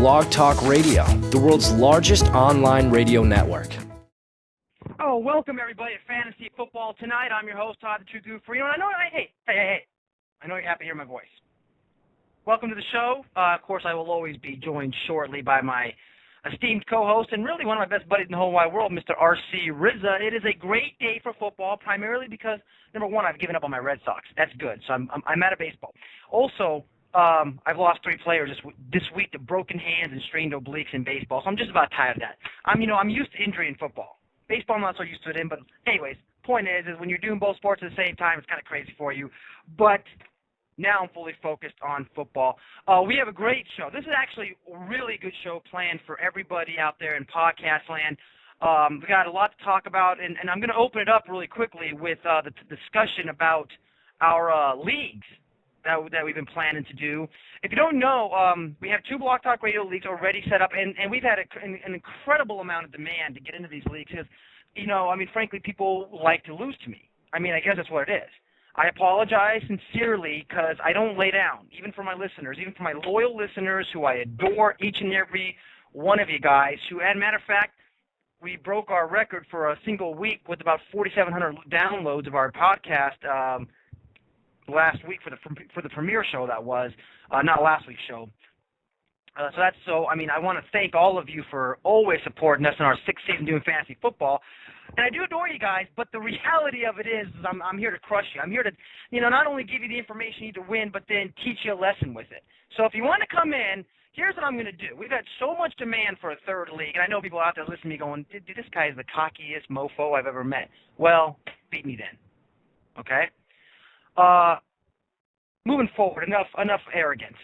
Blog Talk Radio, the world's largest online radio network. Oh, welcome everybody to Fantasy Football Tonight. I'm your host, Todd the True Guru Farino. And I know, hey. I know you're happy to hear my voice. Welcome to the show. Of course, I will always be joined shortly by my esteemed co-host and really one of my best buddies in the whole wide world, Mr. RC Rizza. It is a great day for football, primarily because, number one, I've given up on my Red Sox. That's good. So I'm out of baseball. Also, I've lost 3 players this week to broken hands and strained obliques in baseball, so I'm just about tired of that. I'm used to injury in football. Baseball, I'm not so used to it in, but anyways, point is when you're doing both sports at the same time, it's kind of crazy for you. But now I'm fully focused on football. We have a great show. This is actually a really good show planned for everybody out there in podcast land. We got a lot to talk about, and I'm going to open it up really quickly with the discussion about our leagues that we've been planning to do. If you don't know, we have 2 Blog Talk Radio leagues already set up, and we've had an incredible amount of demand to get into these leagues because, frankly, people like to lose to me. I guess that's what it is. I apologize sincerely because I don't lay down, even for my listeners, even for my loyal listeners who I adore, each and every one of you guys, who, as a matter of fact, we broke our record for a single week with about 4,700 downloads of our podcast last week for the premiere show that was, not last week's show. I want to thank all of you for always supporting us in our 6th season doing fantasy football. And I do adore you guys, but the reality of it is I'm here to crush you. I'm here to, not only give you the information you need to win, but then teach you a lesson with it. So if you want to come in, here's what I'm going to do. We've had so much demand for a 3rd league, and I know people out there listening to me going, dude, this guy is the cockiest mofo I've ever met. Well, beat me then. Okay? Moving forward, enough arrogance.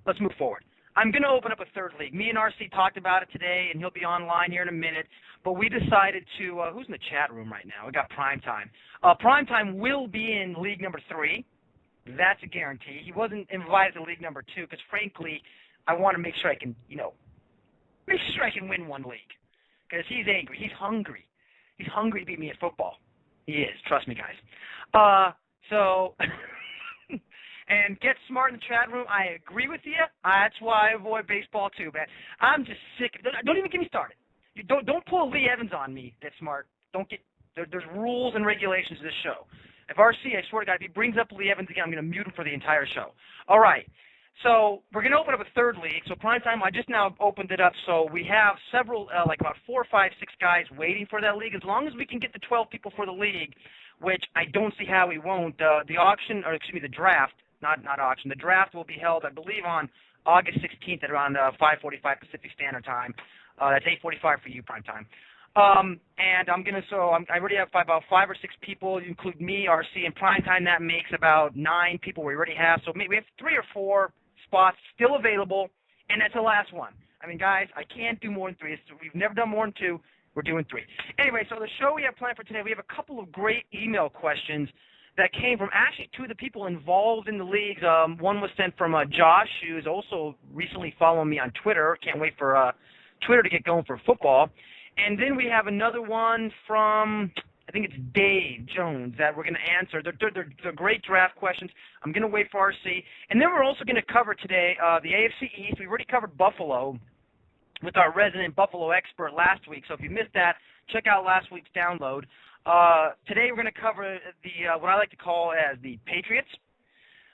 Let's move forward. I'm going to open up a 3rd league. Me and RC talked about it today, and he'll be online here in a minute. But we decided to who's in the chat room right now? We got Primetime. Primetime will be in league number 3. That's a guarantee. He wasn't invited to league number 2 because, frankly, I want to make sure I can, win one league. Because he's angry. He's hungry. He's hungry to beat me at football. He is. Trust me, guys. And get smart in the chat room. I agree with you. That's why I avoid baseball too, man. I'm just sick. Don't even get me started. Don't pull Lee Evans on me. That's smart. There's rules and regulations to this show. If RC, I swear to God, if he brings up Lee Evans again, I'm going to mute him for the entire show. All right. So we're going to open up a 3rd league. So Primetime, I just now opened it up. So we have several, about 4, 5, 6 guys waiting for that league. As long as we can get the 12 people for the league, which I don't see how we won't. The draft. Not auction. The draft will be held, I believe, on August 16th at around 5:45 Pacific Standard Time. That's 8:45 for you, prime time. And I already have about 5 or 6 people. You include me, RC, and prime time. That makes about 9 people we already have. So maybe we have 3 or 4 spots still available, and that's the last one. Guys, I can't do more than 3. We've never done more than 2. We're doing 3. Anyway, so the show we have planned for today, we have a couple of great email questions that came from actually 2 of the people involved in the leagues. One was sent from Josh, who's also recently following me on Twitter. Can't wait for Twitter to get going for football. And then we have another one from, I think it's Dave Jones, that we're going to answer. They're great draft questions. I'm going to wait for RC. And then we're also going to cover today the AFC East. We've already covered Buffalo with our resident Buffalo expert last week. So if you missed that, check out last week's download. Today we're going to cover what I like to call as the Patriots,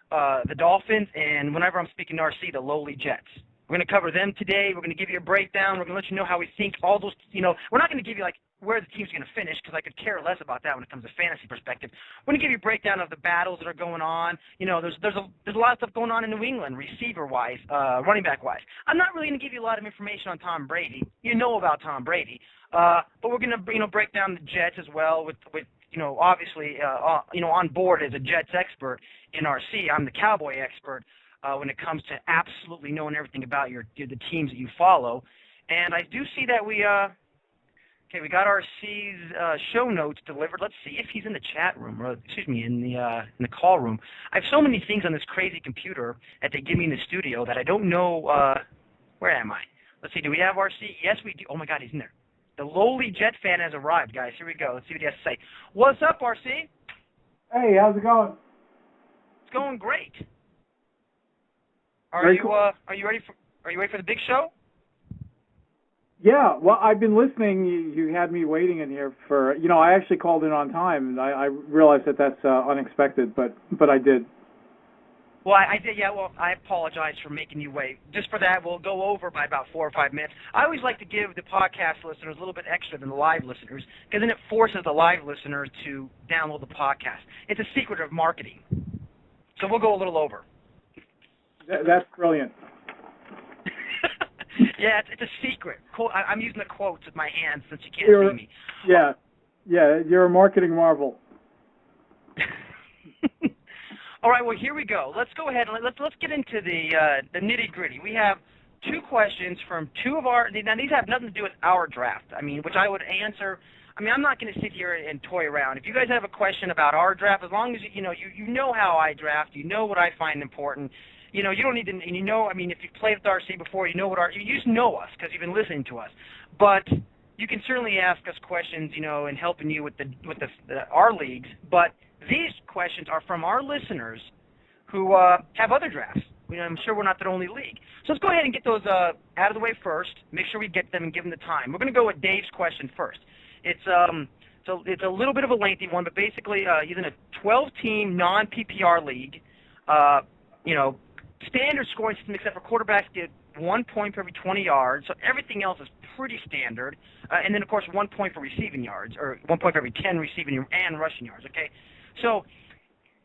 the Dolphins, and whenever I'm speaking to RC, the lowly Jets. We're going to cover them today. We're going to give you a breakdown. We're going to let you know how we think all those, we're not going to give you where the team's going to finish because I could care less about that when it comes to fantasy perspective. We're going to give you a breakdown of the battles that are going on. There's a lot of stuff going on in New England, receiver-wise, running back-wise. I'm not really going to give you a lot of information on Tom Brady. You know about Tom Brady. But we're going to break down the Jets as well with obviously, on board as a Jets expert in RC. I'm the Cowboy expert when it comes to absolutely knowing everything about the teams that you follow. And I do see that we got RC's show notes delivered. Let's see if he's in the chat room, or in the call room. I have so many things on this crazy computer that they give me in the studio that I don't know. Where am I? Let's see. Do we have RC? Yes, we do. Oh my God, he's in there. The lowly Jet fan has arrived, guys. Here we go. Let's see what he has to say. What's up, RC? Hey, how's it going? It's going great. Are Very you cool. are you ready for the big show? Yeah, well, I've been listening. You had me waiting in here for, I actually called in on time, and I realized that that's unexpected, but I did. Well, I did, yeah. Well, I apologize for making you wait. Just for that, we'll go over by about 4 or 5 minutes. I always like to give the podcast listeners a little bit extra than the live listeners, because then it forces the live listeners to download the podcast. It's a secret of marketing. So we'll go a little over. That's brilliant. Yeah, it's a secret. I'm using the quotes with my hands since you can't see me. Yeah, you're a marketing marvel. All right, well, here we go. Let's go ahead and let's get into the nitty-gritty. We have 2 questions from 2 of our – now, these have nothing to do with our draft, which I would answer. I'm not going to sit here and toy around. If you guys have a question about our draft, as long as you know how I draft, you know what I find important, you don't need to – and if you've played with RC before, you know what you just know us because you've been listening to us. But you can certainly ask us questions, in helping you with our leagues, but – these questions are from our listeners who have other drafts. I'm sure we're not the only league. So let's go ahead and get those out of the way first. Make sure we get them and give them the time. We're going to go with Dave's question first. It's a little bit of a lengthy one, but basically he's in a 12-team non-PPR league. Standard scoring system except for quarterbacks get 1 point for every 20 yards. So everything else is pretty standard. And then, of course, 1 point for receiving yards, or 1 point for every 10 receiving and rushing yards, okay? So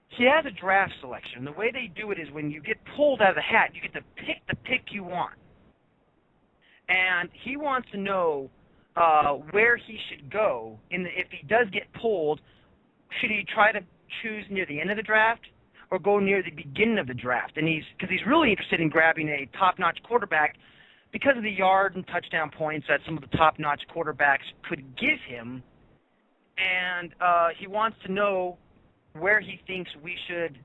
he has a draft selection. The way they do it is when you get pulled out of the hat, you get to pick the pick you want. And he wants to know where he should go. If he does get pulled, should he try to choose near the end of the draft or go near the beginning of the draft? And because he's really interested in grabbing a top-notch quarterback because of the yard and touchdown points that some of the top-notch quarterbacks could give him. And he wants to know where he thinks we should,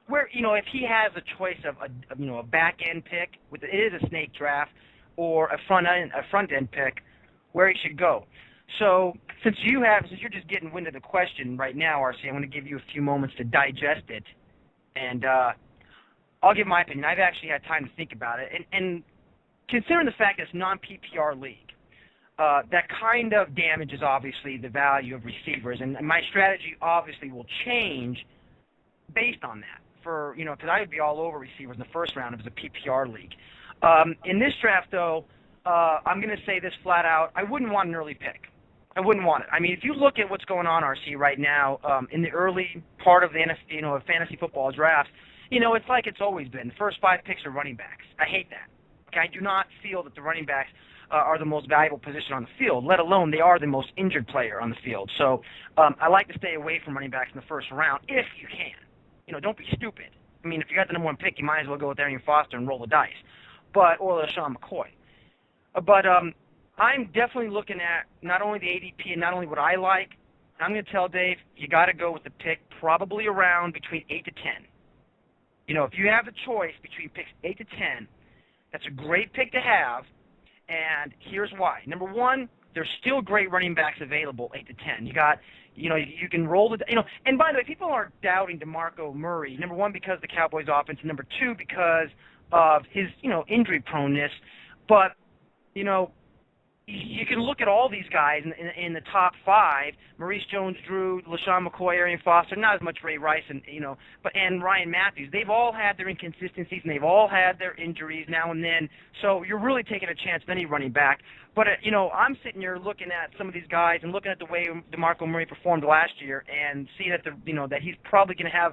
if he has a choice of a back end pick, it is a snake draft, or a front end pick, where he should go. So since you're just getting wind of the question right now, RC, I'm going to give you a few moments to digest it, and I'll give my opinion. I've actually had time to think about it, and considering the fact that it's non-PPR league, that kind of damages, obviously, the value of receivers. And my strategy, obviously, will change based on that. Because I would be all over receivers in the first round if it was a PPR league. In this draft, though, I'm going to say this flat out. I wouldn't want an early pick. I wouldn't want it. If you look at what's going on, RC, right now, in the early part of the of fantasy football draft, it's like it's always been. The first 5 picks are running backs. I hate that. Okay? I do not feel that the running backs are the most valuable position on the field, let alone they are the most injured player on the field. So I like to stay away from running backs in the first round if you can. Don't be stupid. If you got the number 1 pick, you might as well go with Arian Foster and roll the dice, or LaShawn McCoy. But I'm definitely looking at not only the ADP and not only what I like. I'm going to tell Dave, you got to go with the pick probably around between 8 to 10. If you have the choice between picks 8 to 10, that's a great pick to have. And here's why. Number 1, there's still great running backs available 8 to 10. You got, you can roll the, and by the way, people aren't doubting DeMarco Murray. Number 1, because of the Cowboys offense. And number 2, because of his, injury proneness. But, you can look at all these guys in the top 5: Maurice Jones-Drew, LaShawn McCoy, Arian Foster, not as much Ray Rice, and Ryan Matthews. They've all had their inconsistencies and they've all had their injuries now and then. So you're really taking a chance with any running back. But I'm sitting here looking at some of these guys and looking at the way DeMarco Murray performed last year and see that that he's probably going to have,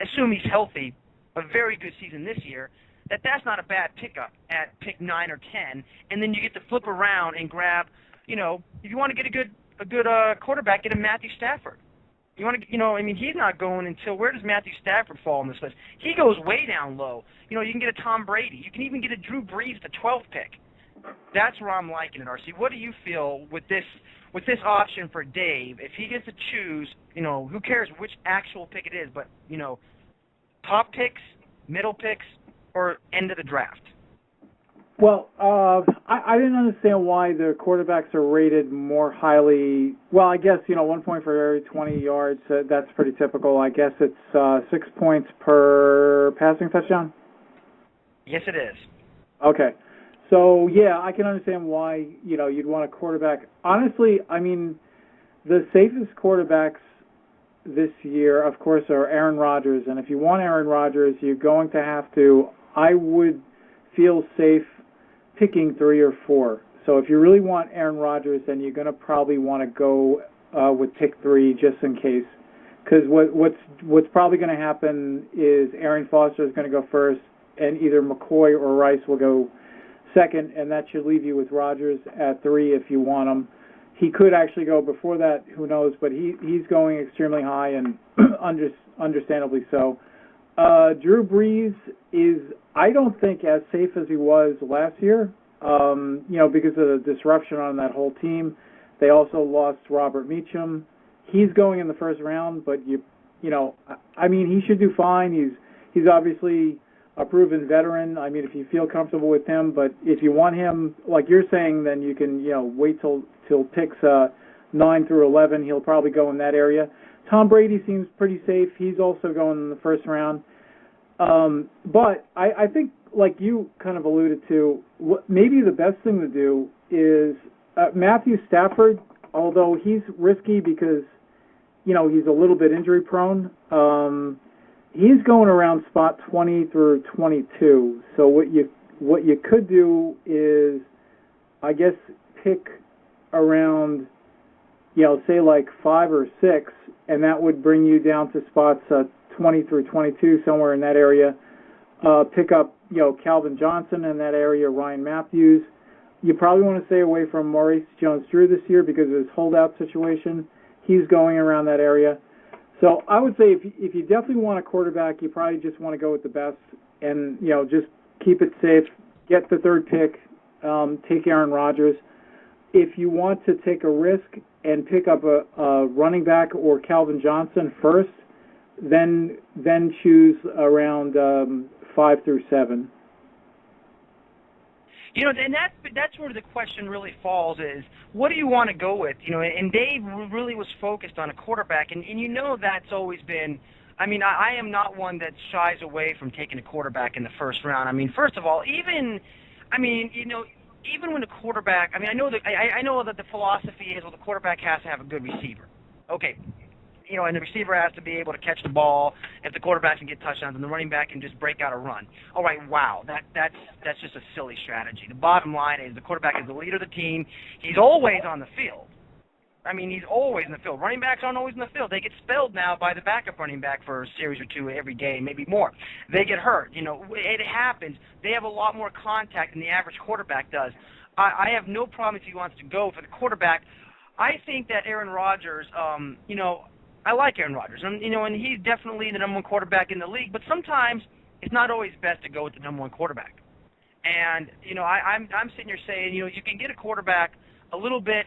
assume he's healthy, a very good season this year. That's not a bad pickup at pick 9 or 10, and then you get to flip around and grab, if you want to get a good quarterback, get a Matthew Stafford. You want to, he's not going until, where does Matthew Stafford fall on this list? He goes way down low. You can get a Tom Brady. You can even get a Drew Brees, the 12th pick. That's where I'm liking it, RC. What do you feel with this option for Dave? If he gets to choose, who cares which actual pick it is, but, top picks, middle picks, or end of the draft? Well, I didn't understand why the quarterbacks are rated more highly. Well, I guess, 1 point for every 20 yards, that's pretty typical. I guess it's 6 points per passing touchdown? Yes, it is. Okay. So yeah, I can understand why you'd want a quarterback. Honestly, I mean, the safest quarterbacks this year, of course, are Aaron Rodgers, and if you want Aaron Rodgers, you're going to have to. I would feel safe picking 3 or 4. So if you really want Aaron Rodgers, then you're going to probably want to go with pick 3 just in case. Because what's probably going to happen is Arian Foster is going to go first, and either McCoy or Rice will go second, and that should leave you with Rodgers at 3 if you want him. He could actually go before that, who knows, but he's going extremely high, and understandably so. Drew Brees is, I don't think, as safe as he was last year, because of the disruption on that whole team. They also lost Robert Meacham. He's going in the first round, but I mean, he should do fine. He's obviously a proven veteran. I mean, if you feel comfortable with him, but if you want him, like you're saying, then you can, wait till picks 9 through 11. He'll probably go in that area. Tom Brady seems pretty safe. He's also going in the first round. But I think, like you kind of alluded to, maybe the best thing to do is Matthew Stafford, although he's risky because, he's a little bit injury prone. He's going around spot 20 through 22. So what you could do is, I guess, pick around, say like 5 or 6, and that would bring you down to spots 20 through 22, somewhere in that area. Pick up, Calvin Johnson in that area, Ryan Matthews. You probably want to stay away from Maurice Jones-Drew this year because of his holdout situation. He's going around that area. So I would say if you definitely want a quarterback, you probably just want to go with the best and, just keep it safe. Get the 3rd pick. Take Aaron Rodgers. If you want to take a risk and pick up a running back or Calvin Johnson first, then choose around 5 through 7. And that's where the question really falls is, what do you want to go with? And Dave really was focused on a quarterback, and that's always been, I mean, I am not one that shies away from taking a quarterback in the first round. I mean, first of all, even when the quarterback, I know that the philosophy is, well, the quarterback has to have a good receiver. Okay. And the receiver has to be able to catch the ball if the quarterback can get touchdowns, and the running back can just break out a run. All right, wow, that's just a silly strategy. The bottom line is the quarterback is the leader of the team. He's always on the field. I mean, he's always in the field. Running backs aren't always in the field. They get spelled now by the backup running back for a series or 2 every day, maybe more. They get hurt. It happens. They have a lot more contact than the average quarterback does. I have no problem if he wants to go for the quarterback. I think that Aaron Rodgers, I like Aaron Rodgers, and he's definitely the number 1 quarterback in the league. But sometimes it's not always best to go with the number 1 quarterback. And I'm sitting here saying, you can get a quarterback a little bit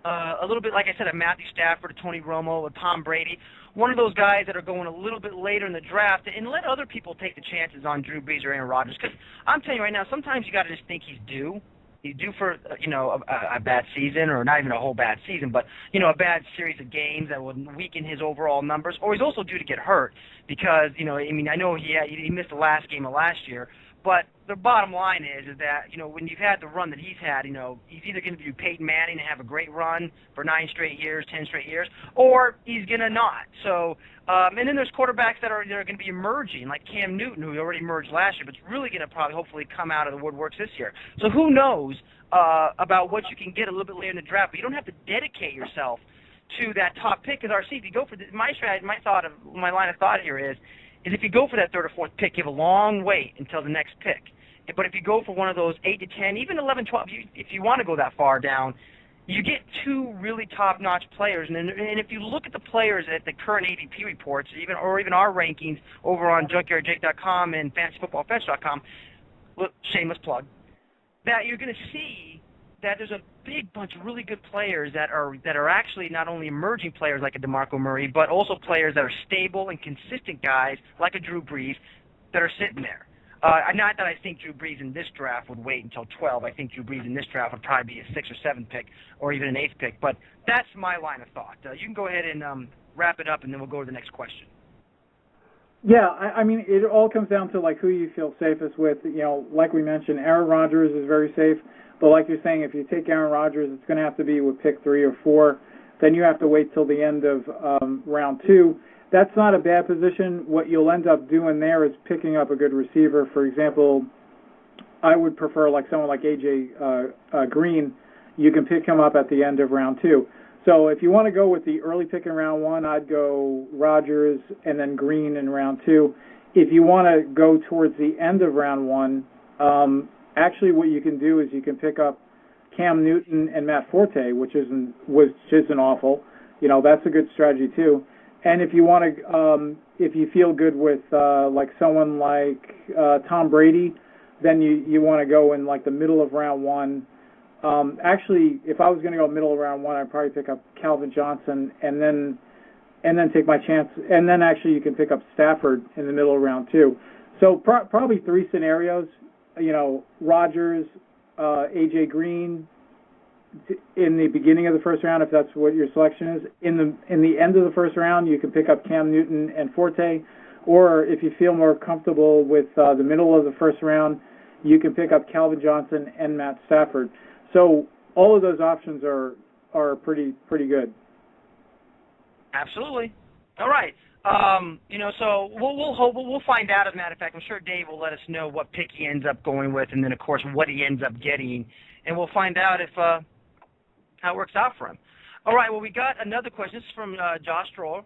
like I said, a Matthew Stafford, a Tony Romo, a Tom Brady, one of those guys that are going a little bit later in the draft, and let other people take the chances on Drew Brees or Aaron Rodgers. Because I'm telling you right now, sometimes you got to just think he's due. He's due for, a bad season, or not even a whole bad season, but, a bad series of games that would weaken his overall numbers. Or he's also due to get hurt because, I know he missed the last game of last year, but the bottom line is that, when you've had the run that he's had, he's either going to do Peyton Manning and have a great run for 9 straight years, 10 straight years, or he's going to not. So, and then there's quarterbacks that are going to be emerging, like Cam Newton, who already emerged last year, but it's really going to probably hopefully come out of the woodworks this year. So who knows about what you can get a little bit later in the draft, but you don't have to dedicate yourself to that top pick. Because RC, if you go for my line of thought here is if you go for that 3rd or 4th pick, you have a long wait until the next pick. But if you go for one of those 8 to 10, even 11, 12, if you want to go that far down, you get 2 really top-notch players. And if you look at the players at the current ADP reports, or even our rankings over on junkyardjake.com and fantasyfootballfetch.com, shameless plug, that you're going to see that there's a big bunch of really good players that are actually not only emerging players like a DeMarco Murray, but also players that are stable and consistent guys like a Drew Brees that are sitting there. Not that I think Drew Brees in this draft would wait until 12. I think Drew Brees in this draft would probably be a 6th or 7th pick, or even an 8th pick. But that's my line of thought. You can go ahead and wrap it up, and then we'll go to the next question. Yeah, I mean, it all comes down to like who you feel safest with. You know, like we mentioned, Aaron Rodgers is very safe, but like you're saying, if you take Aaron Rodgers, it's going to have to be with pick 3 or 4. Then you have to wait till the end of round 2. That's not a bad position. What you'll end up doing there is picking up a good receiver. For example, I would prefer like someone like AJ Green. You can pick him up at the end of round 2. So if you want to go with the early pick in round 1, I'd go Rodgers and then Green in round 2. If you want to go towards the end of round 1, actually what you can do is you can pick up Cam Newton and Matt Forte, which isn't awful. You know, that's a good strategy too. And if you want to, if you feel good with like someone like Tom Brady, then you want to go in like the middle of round 1. Actually, if I was going to go middle of round 1, I'd probably pick up Calvin Johnson and then take my chance. And then actually you can pick up Stafford in the middle of round 2. So probably 3 scenarios. You know, Rodgers, AJ Green in the beginning of the first round, if that's what your selection is. In the end of the first round, you can pick up Cam Newton and Forte. Or if you feel more comfortable with the middle of the first round, you can pick up Calvin Johnson and Matt Stafford. So all of those options are pretty good. Absolutely. All right. You know, so we'll find out. As a matter of fact, I'm sure Dave will let us know what pick he ends up going with, and then of course what he ends up getting, and we'll find out if how it works out for him. All right. Well, we got another question. This is from Josh Stroll.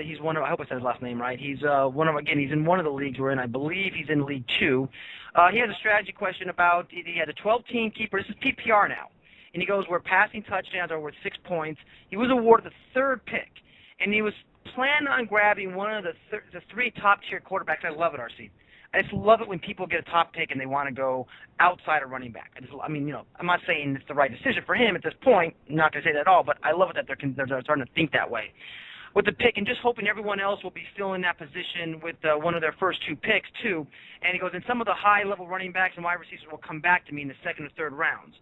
He's one of, I hope I said his last name right. He's he's in one of the leagues we're in. I believe he's in League 2. He has a strategy question about, he had a 12-team keeper. This is PPR now. And he goes, where passing touchdowns are worth 6 points. He was awarded the 3rd pick. And he was planning on grabbing one of the 3 top-tier quarterbacks. I love it, RC. I just love it when people get a top pick and they want to go outside a running back. I mean, you know, I'm not saying it's the right decision for him at this point. I'm not going to say that at all, but I love it that they're starting to think that way with the pick, and just hoping everyone else will be still in that position with one of their first 2 picks, too. And he goes, and some of the high-level running backs and wide receivers will come back to me in the 2nd or 3rd rounds.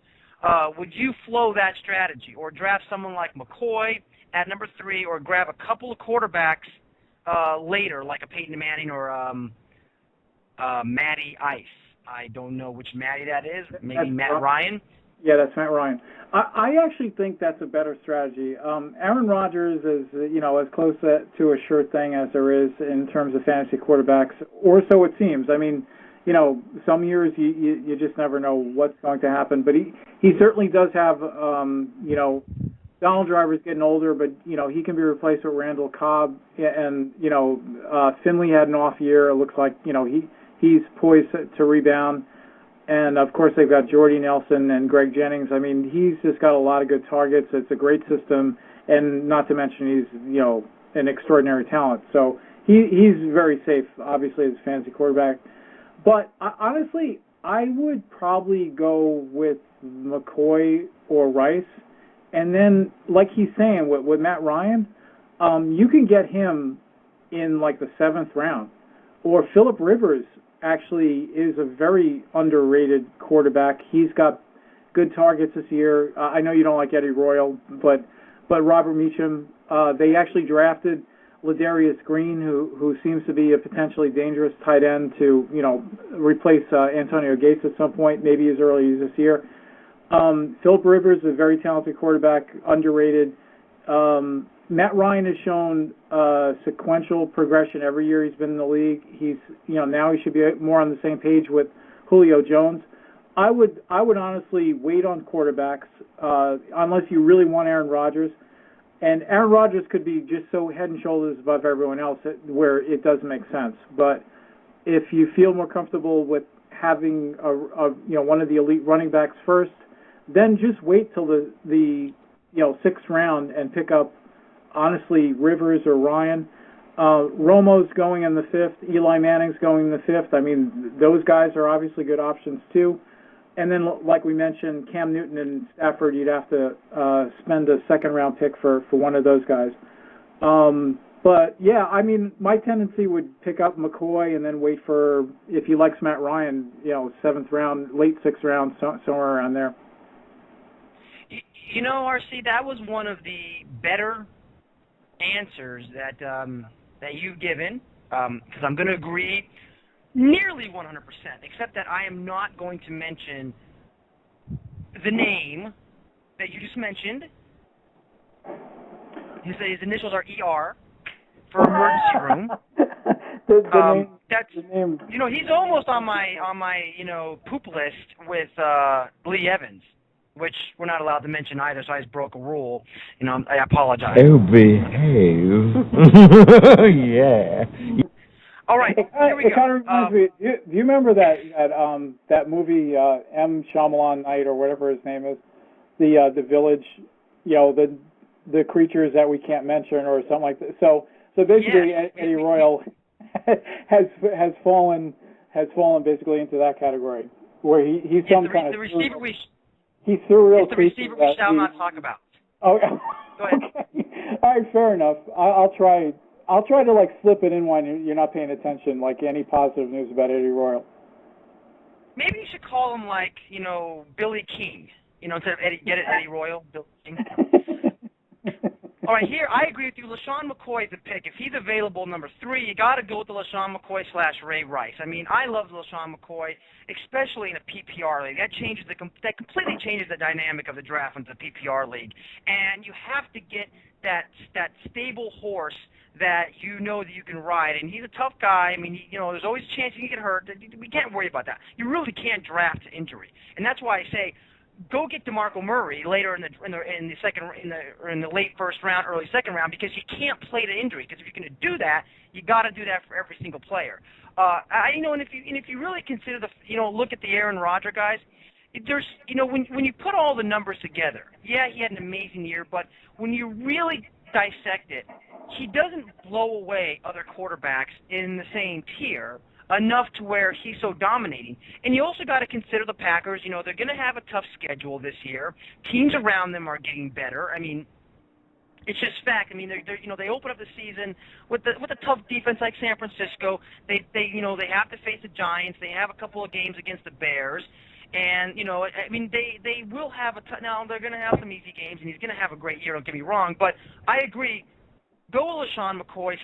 Would you flow that strategy or draft someone like McCoy at number 3 or grab a couple of quarterbacks later, like a Peyton Manning or Matty Ice? I don't know which Matty that is. Maybe Matt Ryan? Yeah, that's Matt Ryan. I actually think that's a better strategy. Aaron Rodgers is, you know, as close to a sure thing as there is in terms of fantasy quarterbacks, or so it seems. I mean, you know, some years you just never know what's going to happen. But he certainly does have, you know, Donald Driver's getting older, but, you know, he can be replaced with Randall Cobb. And, you know, Finley had an off year. It looks like, you know, he's poised to rebound. And, of course, they've got Jordy Nelson and Greg Jennings. I mean, he's just got a lot of good targets. It's a great system. And not to mention he's, you know, an extraordinary talent. So he's very safe, obviously, as a fantasy quarterback. But, honestly, I would probably go with McCoy or Rice. And then, like he's saying, with Matt Ryan, you can get him in, like, the 7th round. Or Phillip Rivers actually is a very underrated quarterback. He's got good targets this year. I know you don't like Eddie Royal, but Robert Meacham, they actually drafted Ladarius Green, who seems to be a potentially dangerous tight end to, you know, replace Antonio Gates at some point, maybe as early as this year. Phillip Rivers is a very talented quarterback, underrated. Matt Ryan has shown sequential progression every year he's been in the league. He's, you know, now he should be more on the same page with Julio Jones. I would honestly wait on quarterbacks unless you really want Aaron Rodgers. And Aaron Rodgers could be just so head and shoulders above everyone else where it doesn't make sense. But if you feel more comfortable with having you know, one of the elite running backs first, then just wait till the you know, 6th round and pick up, honestly, Rivers or Ryan. Romo's going in the 5th. Eli Manning's going in the 5th. I mean, those guys are obviously good options too. And then, like we mentioned, Cam Newton and Stafford, you'd have to spend a 2nd round pick for one of those guys. But, yeah, I mean, my tendency would pick up McCoy and then wait for, if he likes Matt Ryan, you know, 7th round, late 6th round, somewhere around there. You know, RC, that was one of the better answers that you've given. because I'm going to agree nearly 100%, except that I am not going to mention the name that you just mentioned. His initials are ER for emergency room. The name. You know, he's almost on my poop list with Lee Evans, which we're not allowed to mention either, so I just broke a rule. You know, I apologize. Oh, behave. Yeah. All right, here we go. It kind of reminds me. Do you remember that movie M. Shyamalan Night or whatever his name is, the Village, you know, the creatures that we can't mention or something like that. So basically, yes. Eddie Royal has fallen basically into that category where he's some kind of receiver. He's surreal. It's the receiver we shall not talk about. Oh, go ahead. Okay. All right, fair enough. I'll try to like slip it in when you're not paying attention, like any positive news about Eddie Royal. Maybe you should call him like, you know, Billy King. You know, instead of Eddie Royal, Billy King. All right, here, I agree with you. LaShawn McCoy is the pick. If he's available, number 3, you got to go with the LaShawn McCoy / Ray Rice. I mean, I love LaShawn McCoy, especially in a PPR league. That completely changes the dynamic of the draft into the PPR league. And you have to get that stable horse that you know that you can ride. And he's a tough guy. I mean, you know, there's always a chance he can get hurt. We can't worry about that. You really can't draft injury. And that's why I say, go get DeMarco Murray later in the late first round, early second round, because you can't play to injury. Because if you're going to do that, you got to do that for every single player. And if you really consider look at the Aaron Rodgers guys, there's when you put all the numbers together, yeah, he had an amazing year, but when you really dissect it, he doesn't blow away other quarterbacks in the same tier enough to where he's so dominating. And you also got to consider the Packers. You know, they're going to have a tough schedule this year. Teams around them are getting better. I mean, it's just fact. I mean, they open up the season with a tough defense like San Francisco. They have to face the Giants. They have a couple of games against the Bears. And, you know, I mean, they will have now they're going to have some easy games, and he's going to have a great year, don't get me wrong. But I agree. Go with LaShawn McCoy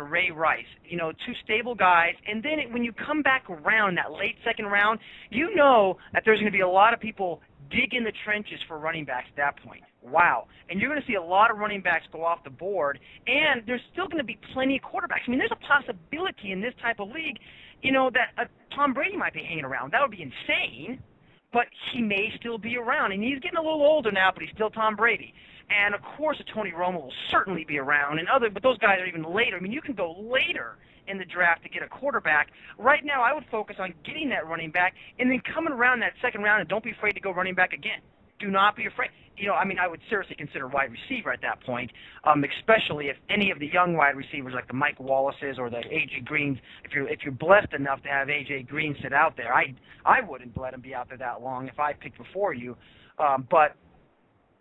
/ Ray Rice, you know, 2 stable guys. And then when you come back around that late second round, you know that there's going to be a lot of people digging the trenches for running backs at that point. Wow. And you're going to see a lot of running backs go off the board. And there's still going to be plenty of quarterbacks. I mean, there's a possibility in this type of league, you know, that Tom Brady might be hanging around. That would be insane. But he may still be around. And he's getting a little older now, but he's still Tom Brady. And, of course, Tony Romo will certainly be around. But those guys are even later. I mean, you can go later in the draft to get a quarterback. Right now, I would focus on getting that running back and then coming around that second round, and don't be afraid to go running back again. Do not be afraid. You know, I mean, I would seriously consider wide receiver at that point, especially if any of the young wide receivers like the Mike Wallaces or the A.J. Greens, if you're blessed enough to have A.J. Green sit out there. I wouldn't let him be out there that long if I picked before you. But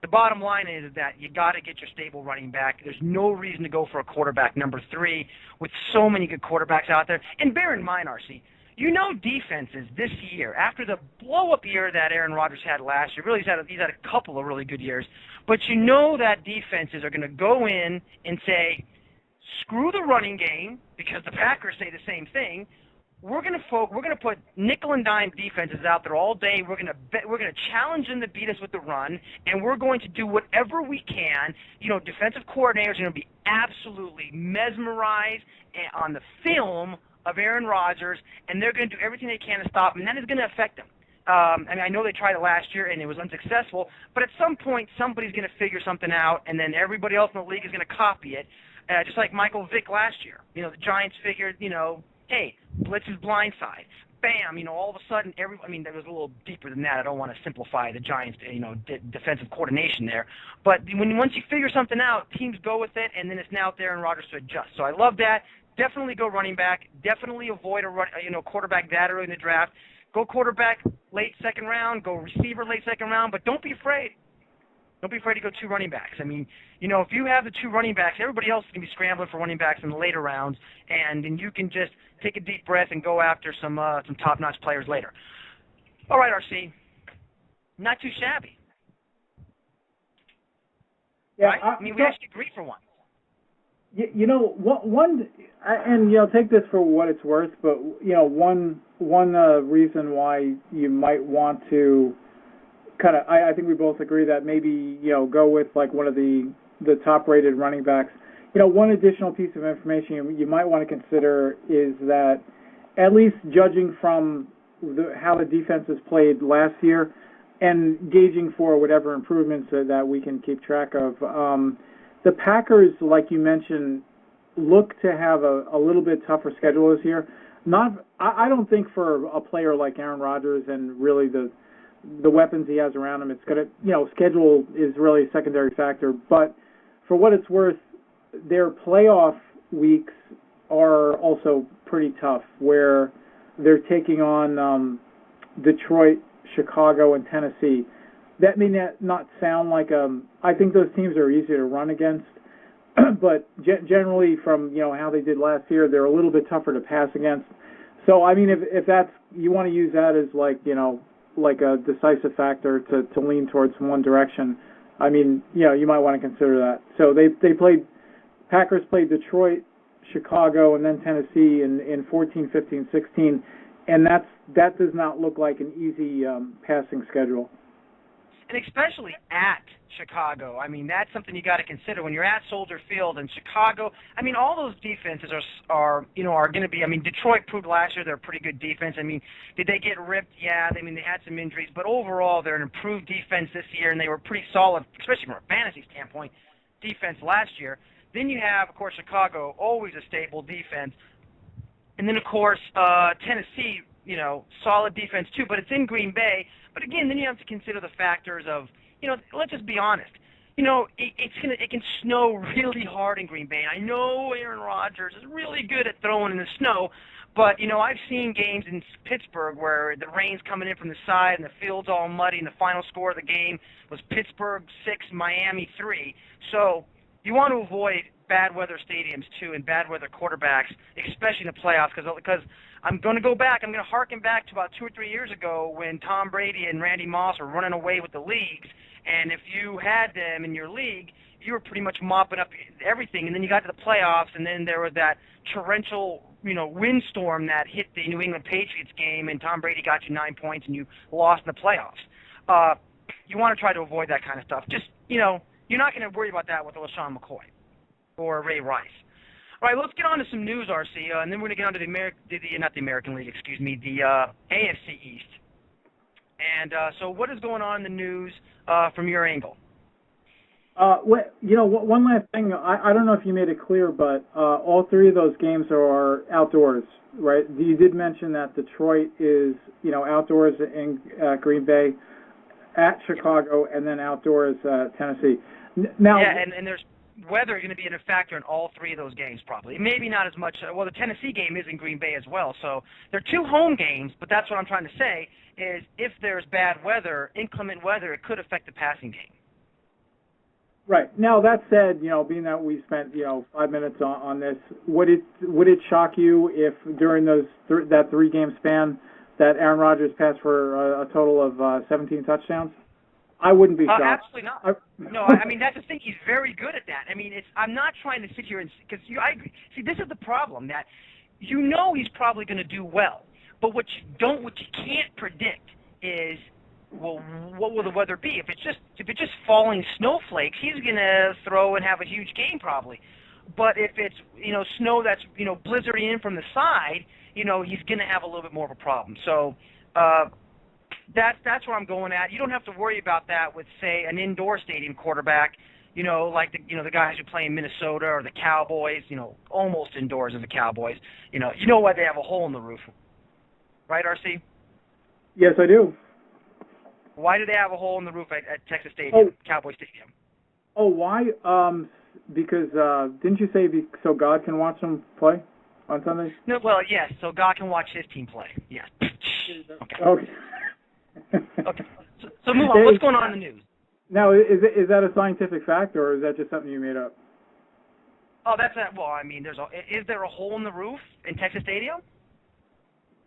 the bottom line is that you got to get your stable running back. There's no reason to go for a quarterback number 3 with so many good quarterbacks out there. And bear in mind, RC, you know defenses this year, after the blow-up year that Aaron Rodgers had last year, really he's had a couple of really good years, but you know that defenses are going to go in and say, screw the running game, because the Packers say the same thing. We're going to put nickel and dime defenses out there all day. We're going to challenge them to beat us with the run, and we're going to do whatever we can. You know, defensive coordinators are going to be absolutely mesmerized on the film of Aaron Rodgers, and they're going to do everything they can to stop him, and that is going to affect them. I mean, I know they tried it last year, and it was unsuccessful, but at some point, somebody's going to figure something out, and then everybody else in the league is going to copy it, just like Michael Vick last year. You know, the Giants figured, you know, hey, blitz is blindside. Bam, you know, all of a sudden, there was a little deeper than that. I don't want to simplify the Giants, defensive coordination there. But once you figure something out, teams go with it, and then it's now Aaron Rodgers to adjust. So I love that. Definitely go running back. Definitely avoid quarterback that early in the draft. Go quarterback late second round. Go receiver late second round. But don't be afraid. Don't be afraid to go 2 running backs. I mean, you know, if you have the 2 running backs, everybody else is going to be scrambling for running backs in the later rounds, and then you can just take a deep breath and go after some top-notch players later. All right, RC. Not too shabby. Yeah, right? I mean, we actually agree for one. You know, and take this for what it's worth, but one reason why you might want to kind of, I think we both agree that maybe go with like one of the top-rated running backs. One additional piece of information you might want to consider is that, at least judging from how the defense has played last year, and gauging for whatever improvements that we can keep track of. The Packers, like you mentioned, look to have a little bit tougher schedule this year. I don't think for a player like Aaron Rodgers and really the weapons he has around him, it's gonna schedule is really a secondary factor. But for what it's worth, their playoff weeks are also pretty tough, where they're taking on Detroit, Chicago, and Tennessee. That may not sound like I think those teams are easier to run against, but generally from how they did last year, they're a little bit tougher to pass against. So I mean, if that's you want to use that as like a decisive factor to lean towards one direction, I mean you might want to consider that. So Packers played Detroit, Chicago, and then Tennessee in 14, 15, 16, and that does not look like an easy passing schedule. And especially at Chicago. I mean, that's something you got to consider when you're at Soldier Field and Chicago. I mean, all those defenses are going to be. I mean, Detroit proved last year they're a pretty good defense. I mean, did they get ripped? Yeah. I mean, they had some injuries, but overall they're an improved defense this year, and they were pretty solid, especially from a fantasy standpoint, defense last year. Then you have, of course, Chicago, always a stable defense, and then of course Tennessee. Solid defense too, but it's in Green Bay. But again, then you have to consider the factors of, let's just be honest. It can snow really hard in Green Bay. And I know Aaron Rodgers is really good at throwing in the snow, but I've seen games in Pittsburgh where the rain's coming in from the side and the field's all muddy, and the final score of the game was Pittsburgh 6, Miami 3. So you want to avoid bad weather stadiums too and bad weather quarterbacks, especially in the playoffs, because I'm going to go back. I'm going to harken back to about 2 or 3 years ago when Tom Brady and Randy Moss were running away with the leagues, and if you had them in your league, you were pretty much mopping up everything, and then you got to the playoffs, and then there was that torrential, windstorm that hit the New England Patriots game, and Tom Brady got you 9 points, and you lost in the playoffs. You want to try to avoid that kind of stuff. Just, you're not going to worry about that with LaShawn McCoy or Ray Rice. All right, let's get on to some news, RC, and then we're going to get on to the American League, the AFC East. And so what is going on in the news from your angle? One last thing. I don't know if you made it clear, but all three of those games are outdoors, right? You did mention that Detroit is, outdoors in Green Bay, at Chicago, and then outdoors Tennessee. Now, yeah, and there's weather going to be a factor in all three of those games probably. Maybe not as much. Well, the Tennessee game is in Green Bay as well, so they're two home games, but that's what I'm trying to say is if there's bad weather, inclement weather, it could affect the passing game. Right. Now, that said, being that we spent, 5 minutes on this, would it shock you if during that 3-game span that Aaron Rodgers passed for a total of 17 touchdowns? I wouldn't be shocked. Absolutely not. No, I mean, that's the thing. He's very good at that. I mean, I'm not trying to sit here and – because I agree. See, this is the problem, that he's probably going to do well. But what you can't predict is, well, what will the weather be? If it's just falling snowflakes, he's going to throw and have a huge game probably. But if it's, snow that's, blizzarding in from the side, he's going to have a little bit more of a problem. So that's where I'm going at. You don't have to worry about that with, say, an indoor stadium quarterback, like the guys who play in Minnesota or the Cowboys, almost indoors as the Cowboys. You know why they have a hole in the roof. Right, RC? Yes, I do. Why do they have a hole in the roof at Texas Stadium, Cowboy Stadium? Oh, why? Because didn't you say so God can watch them play on Sundays? No, well, yes, so God can watch his team play. Yes. Okay. Okay. So move on. What's going on in the news? Now, is that a scientific fact, or is that just something you made up? Oh, that's not. Well, I mean, is there a hole in the roof in Texas Stadium?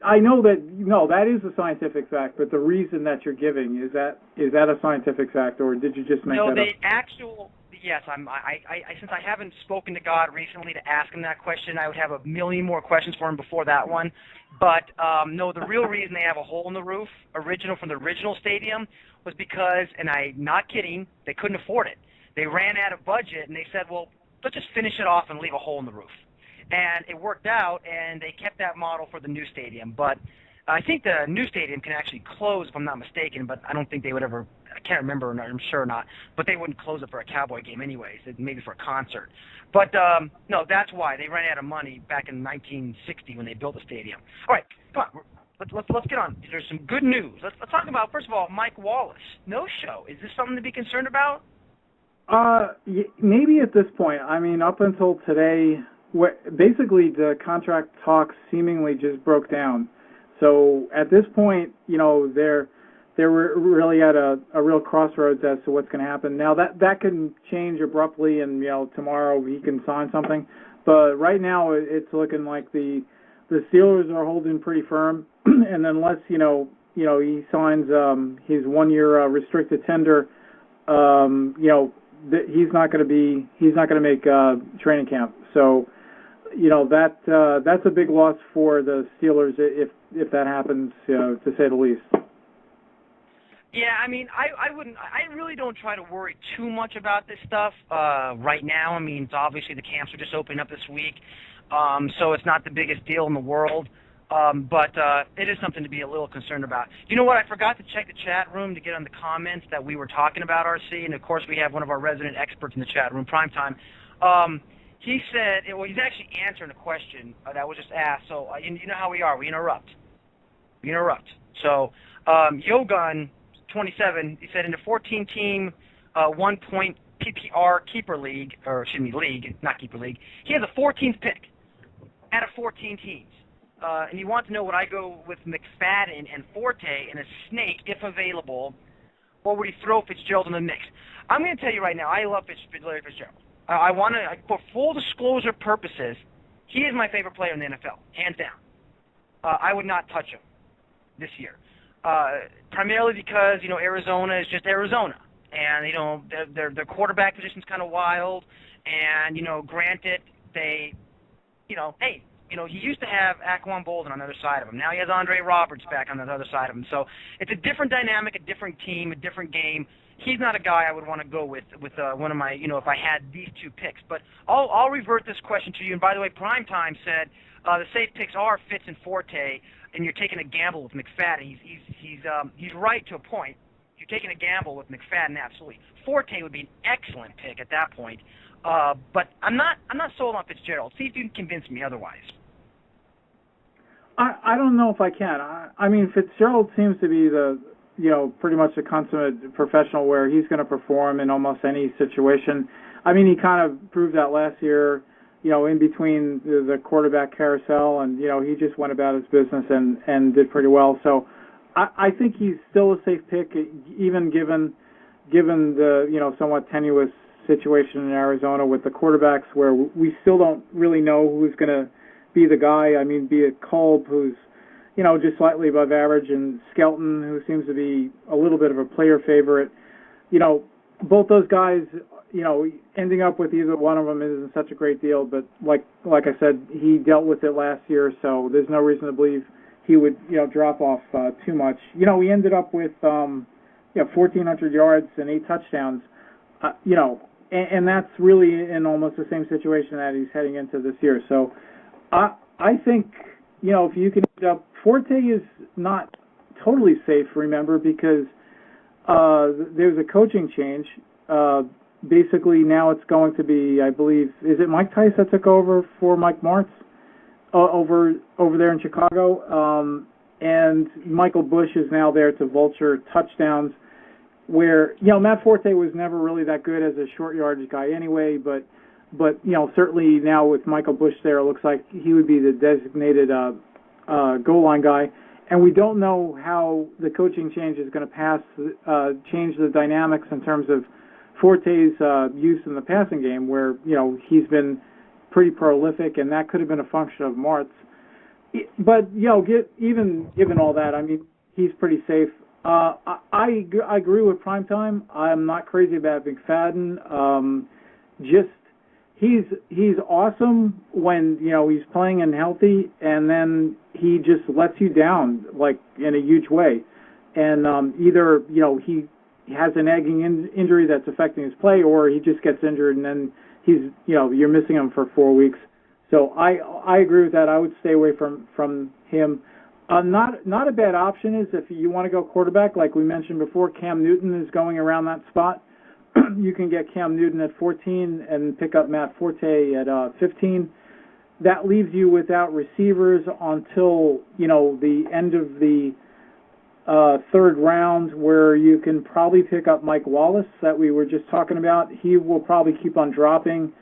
I know that that is a scientific fact, but the reason that you're giving is that a scientific fact, or did you just make that up? The yes, since I haven't spoken to God recently to ask him that question, I would have a million more questions for him before that one. But no, the real reason they have a hole in the roof, from the original stadium, was because, and I'm not kidding, they couldn't afford it. They ran out of budget, and they said, well, let's just finish it off and leave a hole in the roof. And it worked out, and they kept that model for the new stadium. But I think the new stadium can actually close, if I'm not mistaken, but I don't think they would ever, I can't remember, I'm sure not, but they wouldn't close it for a Cowboy game anyways, maybe for a concert. But, no, that's why. They ran out of money back in 1960 when they built the stadium. All right, come on, let's get on. There's some good news. Let's talk about, first of all, Mike Wallace. No show. Is this something to be concerned about? Maybe at this point. I mean, up until today, basically the contract talks seemingly just broke down. So at this point, you know, they're really at a real crossroads as to what's going to happen. Now that can change abruptly, and you know, tomorrow he can sign something. But right now, it's looking like the Steelers are holding pretty firm, and unless you know he signs his 1-year restricted tender, you know, he's not going to make training camp. So, you know, that's a big loss for the Steelers if that happens, to say the least. Yeah, I mean, I really don't try to worry too much about this stuff right now. I mean, it's obviously the camps are just opening up this week, so it's not the biggest deal in the world. But it is something to be a little concerned about. You know what? I forgot to check the chat room to get on the comments that we were talking about RC, and of course we have one of our resident experts in the chat room, Primetime. He said, well, he's actually answering a question that was just asked. So you know how we are. We interrupt. So Yogun 27, he said in the 14-team 1-point PPR keeper league, not keeper league, he has a 14th pick out of 14 teams. And you want to know what I go with McFadden and Forte and a snake if available, or would he throw Fitzgerald in the mix? I'm going to tell you right now, I love Larry Fitzgerald. For full disclosure purposes, he is my favorite player in the NFL, hands down. I would not touch him this year, primarily because Arizona is just Arizona, and their quarterback position's kind of wild, and granted they, hey. He used to have Aquan Bolden on the other side of him. Now he has Andre Roberts back on the other side of him. So it's a different dynamic, a different team, a different game. He's not a guy I would want to go with one of my, if I had these two picks. But I'll revert this question to you. And by the way, Primetime said the safe picks are Fitz and Forte, and you're taking a gamble with McFadden. He's right to a point. You're taking a gamble with McFadden, absolutely. Forte would be an excellent pick at that point. But I'm not sold on Fitzgerald. See if you can convince me otherwise. I don't know if I can. I mean, Fitzgerald seems to be pretty much a consummate professional where he's going to perform in almost any situation. I mean, he kind of proved that last year, in between the quarterback carousel, and, he just went about his business and did pretty well. So I think he's still a safe pick, even given the, somewhat tenuous situation in Arizona with the quarterbacks where we still don't really know who's going to be the guy. I mean, be it Kolb, who's, just slightly above average, and Skelton, who seems to be a little bit of a player favorite. Both those guys, ending up with either one of them isn't such a great deal, but like I said, he dealt with it last year, so there's no reason to believe he would, drop off too much. He ended up with, 1,400 yards and 8 touchdowns, and that's really in almost the same situation that he's heading into this year. So I think, if you can end up, Forte is not totally safe, remember, because there's a coaching change. Basically, now it's going to be, I believe, is it Mike Tice that took over for Mike Martz over there in Chicago? And Michael Bush is now there to vulture touchdowns, where, Matt Forte was never really that good as a short yardage guy anyway, but certainly now with Michael Bush there, it looks like he would be the designated goal line guy. And we don't know how the coaching change is going to change the dynamics in terms of Forte's use in the passing game, where, he's been pretty prolific, and that could have been a function of Martz. But, even given all that, I mean, he's pretty safe. I agree with Primetime. I'm not crazy about McFadden. just he's awesome when he's playing and healthy, and then he just lets you down like in a huge way. And either he has a nagging injury that's affecting his play, or he just gets injured and then he's you're missing him for 4 weeks. So I agree with that. I would stay away from him. Not a bad option is if you want to go quarterback, like we mentioned before, Cam Newton is going around that spot. You can get Cam Newton at 14 and pick up Matt Forte at 15. That leaves you without receivers until the end of the third round, where you can probably pick up Mike Wallace that we were just talking about. He will probably keep on dropping.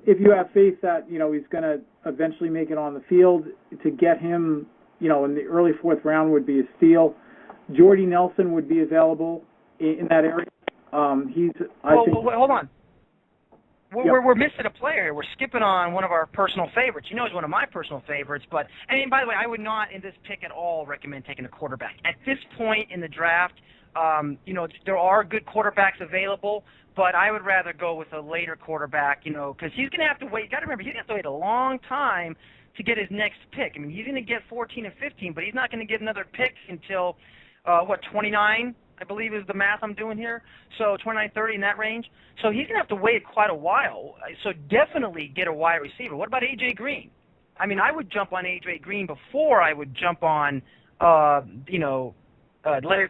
If you have faith that he's going to eventually make it on the field, to get him in the early fourth round would be a steal. Jordy Nelson would be available in that area. Wait, hold on. We're missing a player here. We're skipping on one of our personal favorites. He's one of my personal favorites. But, by the way, I would not in this pick at all recommend taking a quarterback. At this point in the draft, there are good quarterbacks available, but I would rather go with a later quarterback, because he's going to have to wait. You got to remember, he's going to have to wait a long time to get his next pick. He's going to get 14 and 15, but he's not going to get another pick until, 29? I believe is the math I'm doing here. So 29, 30 in that range. So he's going to have to wait quite a while. So definitely get a wide receiver. What about A.J. Green? I would jump on A.J. Green before I would jump on, Larry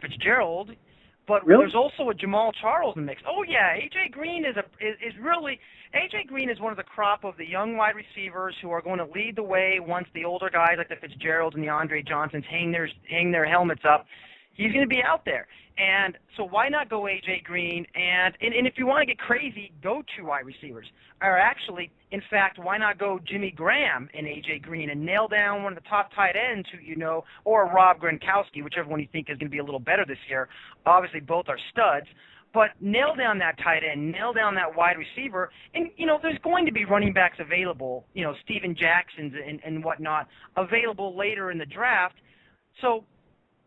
Fitzgerald. But really? There's also a Jamal Charles in the mix. Oh yeah, A.J. Green is A.J. Green is one of the crop of the young wide receivers who are going to lead the way once the older guys like the Fitzgeralds and the Andre Johnsons hang their helmets up. He's going to be out there. And so why not go A.J. Green? And if you want to get crazy, go 2 wide receivers. Or actually, in fact, why not go Jimmy Graham and A.J. Green and nail down one of the top tight ends who or Rob Gronkowski, whichever one you think is going to be a little better this year. Obviously, both are studs. But nail down that tight end, nail down that wide receiver, and, there's going to be running backs available, Steven Jacksons and whatnot, available later in the draft. So,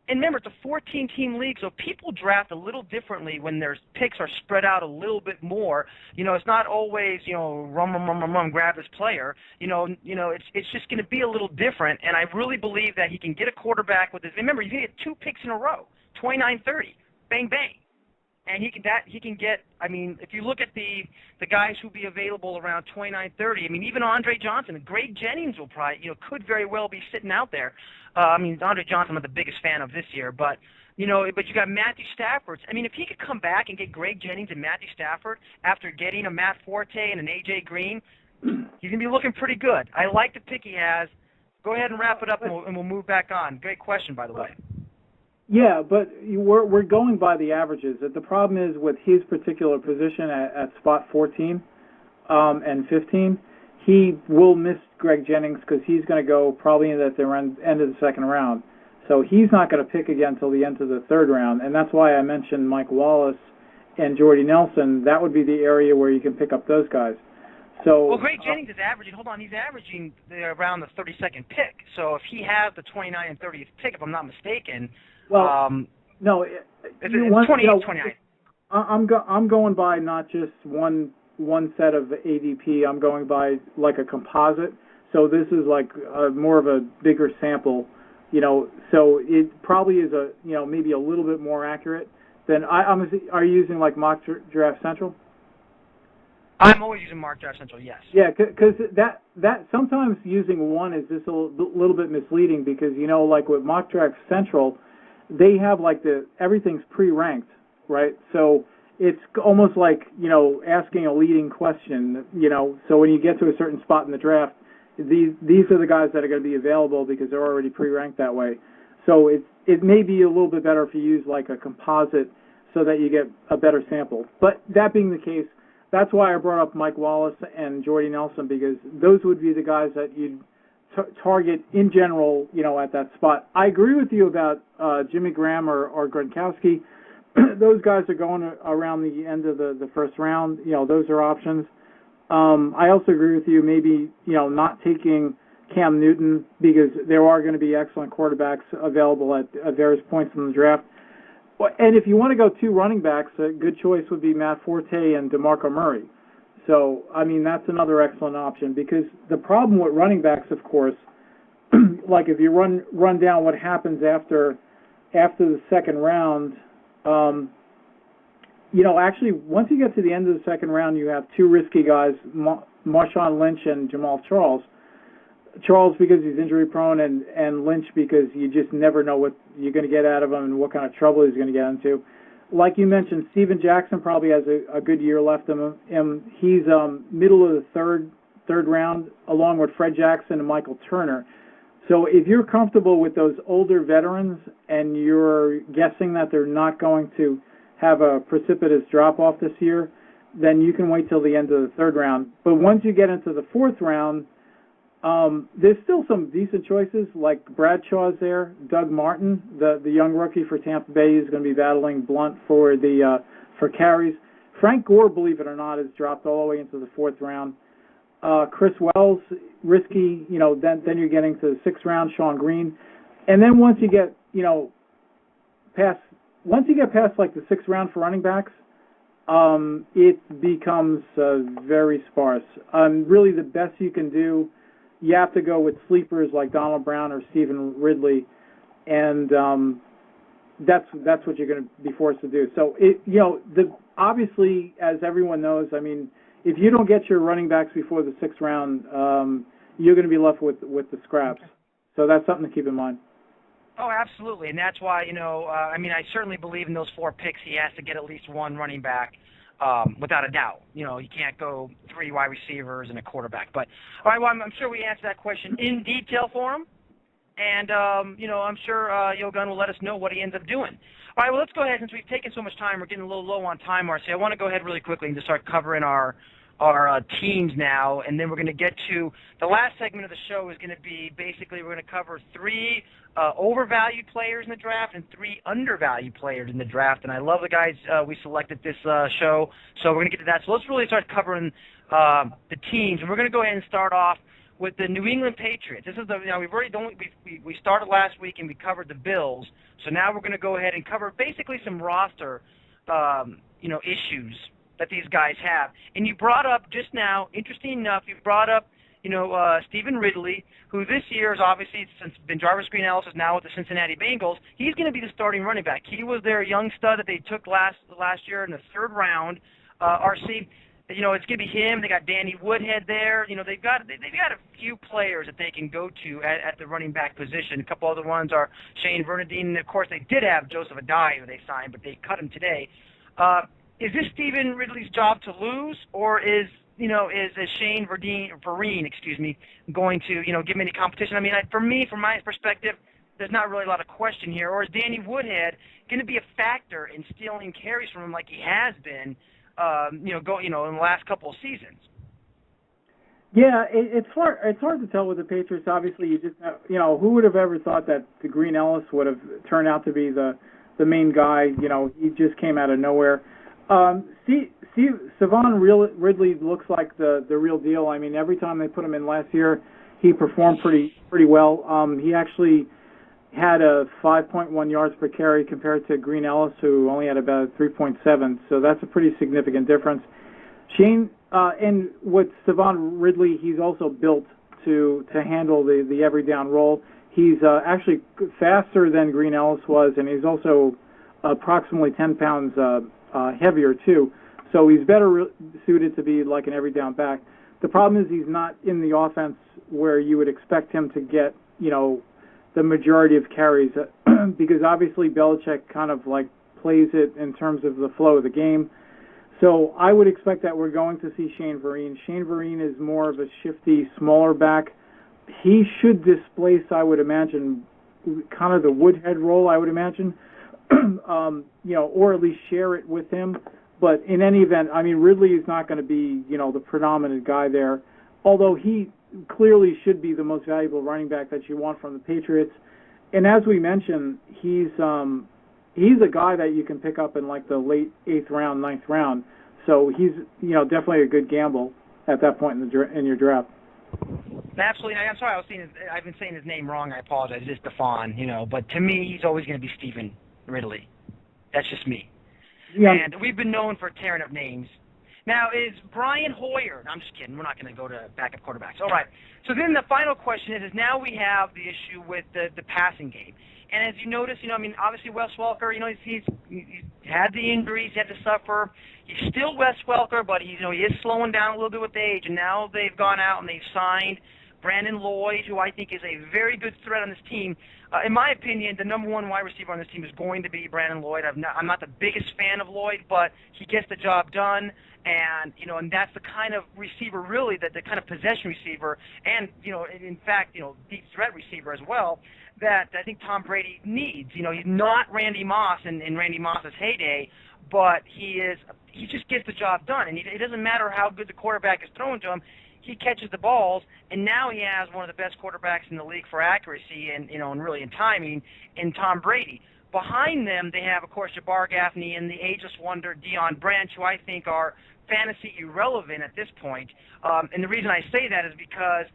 and remember, it's a 14-team league, so people draft a little differently when their picks are spread out a little bit more. It's not always, grab this player. It's just going to be a little different, and I really believe that he can get a quarterback with his. Remember, he's going to get 2 picks in a row, 29-30, bang, bang. And he can get, if you look at the guys who'll be available around 29-30, even Andre Johnson, Greg Jennings will probably, could very well be sitting out there. Andre Johnson I'm not the biggest fan of this year, but you got Matthew Stafford. If he could come back and get Greg Jennings and Matthew Stafford after getting a Matt Forte and an A.J. Green, he's going to be looking pretty good. I like the pick he has. Go ahead and wrap it up, and we'll move back on. Great question, by the way. Yeah, but we're going by the averages. The problem is with his particular position at spot 14 and 15, he will miss Greg Jennings because he's going to go probably at the end of the second round. So he's not going to pick again until the end of the third round, and that's why I mentioned Mike Wallace and Jordy Nelson. That would be the area where you can pick up those guys. So, well, Greg Jennings is averaging. Hold on, he's averaging around the 32nd pick. So if he has the 29 and 30th pick, if I'm not mistaken. Well, no, it's 29. I'm going by not just one set of ADP. I'm going by like a composite. So this is like more of a bigger sample, So it probably is maybe a little bit more accurate than are you using like Mock Draft Central? I'm always using Mock Draft Central. Yes. Yeah, because that sometimes using one is just a little bit misleading because like with Mock Draft Central, they have like everything's pre-ranked, right? So it's almost like, asking a leading question, so when you get to a certain spot in the draft, these are the guys that are going to be available because they're already pre-ranked that way. So it may be a little bit better if you use like a composite so that you get a better sample. But that being the case, that's why I brought up Mike Wallace and Jordy Nelson, because those would be the guys that you'd target in general, at that spot. I agree with you about Jimmy Graham or Gronkowski. Those guys are going around the end of the first round. Those are options. I also agree with you, maybe, not taking Cam Newton because there are going to be excellent quarterbacks available at various points in the draft. And if you want to go 2 running backs, a good choice would be Matt Forte and DeMarco Murray. So, I mean, that's another excellent option because the problem with running backs, of course, like if you run down what happens after the second round, actually, once you get to the end of the second round, you have two risky guys, Marshawn Lynch and Jamal Charles. Charles because he's injury prone, and Lynch because you just never know what you're going to get out of him and what kind of trouble he's going to get into. Like you mentioned, Steven Jackson probably has a good year left in him. He's middle of the third round, along with Fred Jackson and Michael Turner. So if you're comfortable with those older veterans and you're guessing that they're not going to have a precipitous drop-off this year, then you can wait till the end of the third round. But once you get into the fourth round, there's still some decent choices, like Bradshaw's there, Doug Martin, the young rookie for Tampa Bay, is going to be battling Blunt for carries. Frank Gore, believe it or not, has dropped all the way into the fourth round. Chris Wells, risky, then you're getting to the sixth round, Sean Green. And then once you get past like the sixth round for running backs, it becomes very sparse. Really the best you can do, you have to go with sleepers like Donald Brown or Stephen Ridley, and that's what you're going to be forced to do. So obviously, as everyone knows, I mean, if you don't get your running backs before the sixth round, you're going to be left with the scraps. So that's something to keep in mind. Oh, absolutely, and that's why I certainly believe in those 4 picks. He has to get at least one running back. Without a doubt. You can't go 3 wide receivers and a quarterback. But, all right, well, I'm sure we answered that question in detail for him. And, I'm sure Yogun will let us know what he ends up doing. All right, well, let's go ahead. Since we've taken so much time, we're getting a little low on time, RC. I want to go ahead really quickly and just start covering our teams now, and then we're going to get to the last segment of the show is going to be basically we're going to cover 3 overvalued players in the draft and 3 undervalued players in the draft. And I love the guys we selected this show, so we're going to get to that. So let's really start covering the teams, and we're going to go ahead and start off with the New England Patriots. This is we've already done we started last week and we covered the Bills, so now we're going to go ahead and cover basically some roster issues that these guys have. And you brought up just now, interesting enough, you brought up, Stephen Ridley, who this year is obviously, since Jarvis Green-Ellis is now with the Cincinnati Bengals, he's going to be the starting running back. He was their young stud that they took last year in the third round. RC, it's going to be him. They got Danny Woodhead there. They've got a few players that they can go to at the running back position. A couple other ones are Shane Bernardine, and of course they did have Joseph Adai, who they signed, but they cut him today. Is this Stephen Ridley's job to lose, or is Shane Vereen, going to give him any competition? I mean, from my perspective, there's not really a lot of question here. Or is Danny Woodhead going to be a factor in stealing carries from him like he has been, in the last couple of seasons? Yeah, it's hard to tell with the Patriots. Obviously, you just who would have ever thought that the Green-Ellis would have turned out to be the main guy? He just came out of nowhere. Savon Ridley looks like the real deal. I mean, every time they put him in last year, he performed pretty well. He actually had a 5.1 yards per carry compared to Green-Ellis, who only had about 3.7. So that's a pretty significant difference. Shane, and with Savon Ridley, he's also built to handle the every down role. He's actually faster than Green-Ellis was, and he's also approximately 10 pounds heavier too, so he's better suited to be like an every down back. The problem is he's not in the offense where you would expect him to get the majority of carries because obviously Belichick kind of like plays it in terms of the flow of the game. So I would expect that we're going to see Shane Vereen. Shane Vereen is more of a shifty, smaller back. He should displace, I would imagine, kind of the Woodhead role, I would imagine. Or at least share it with him. But in any event, I mean, Ridley is not going to be, the predominant guy there, although he clearly should be the most valuable running back that you want from the Patriots. And as we mentioned, he's a guy that you can pick up in like the late 8th round, 9th round. So he's, definitely a good gamble at that point in your draft. Absolutely. I'm sorry, I've been saying his name wrong. I apologize. It's Stephon, but to me, he's always going to be Stephen Ridley. That's just me. Yeah. And we've been known for tearing up names. Now, is Brian Hoyer? I'm just kidding. We're not going to go to backup quarterbacks. All right. So then the final question is now we have the issue with the passing game. And as you notice, I mean, obviously Wes Welker, he's had the injuries, he had to suffer. He's still Wes Welker, but he is slowing down a little bit with age. And now they've gone out and they've signed Brandon Lloyd, who I think is a very good threat on this team. In my opinion, the number one wide receiver on this team is going to be Brandon Lloyd. I'm not the biggest fan of Lloyd, but he gets the job done. And and that's the kind of receiver, really, that the kind of possession receiver, and in fact, deep threat receiver as well, that I think Tom Brady needs. He's not Randy Moss in Randy Moss's heyday, but he just gets the job done, and it doesn't matter how good the quarterback is throwing to him. He catches the balls, and now he has one of the best quarterbacks in the league for accuracy and and really in timing in Tom Brady. Behind them, they have, of course, Jabbar Gaffney and the ageless wonder Deion Branch, who I think are fantasy irrelevant at this point. And the reason I say that is because,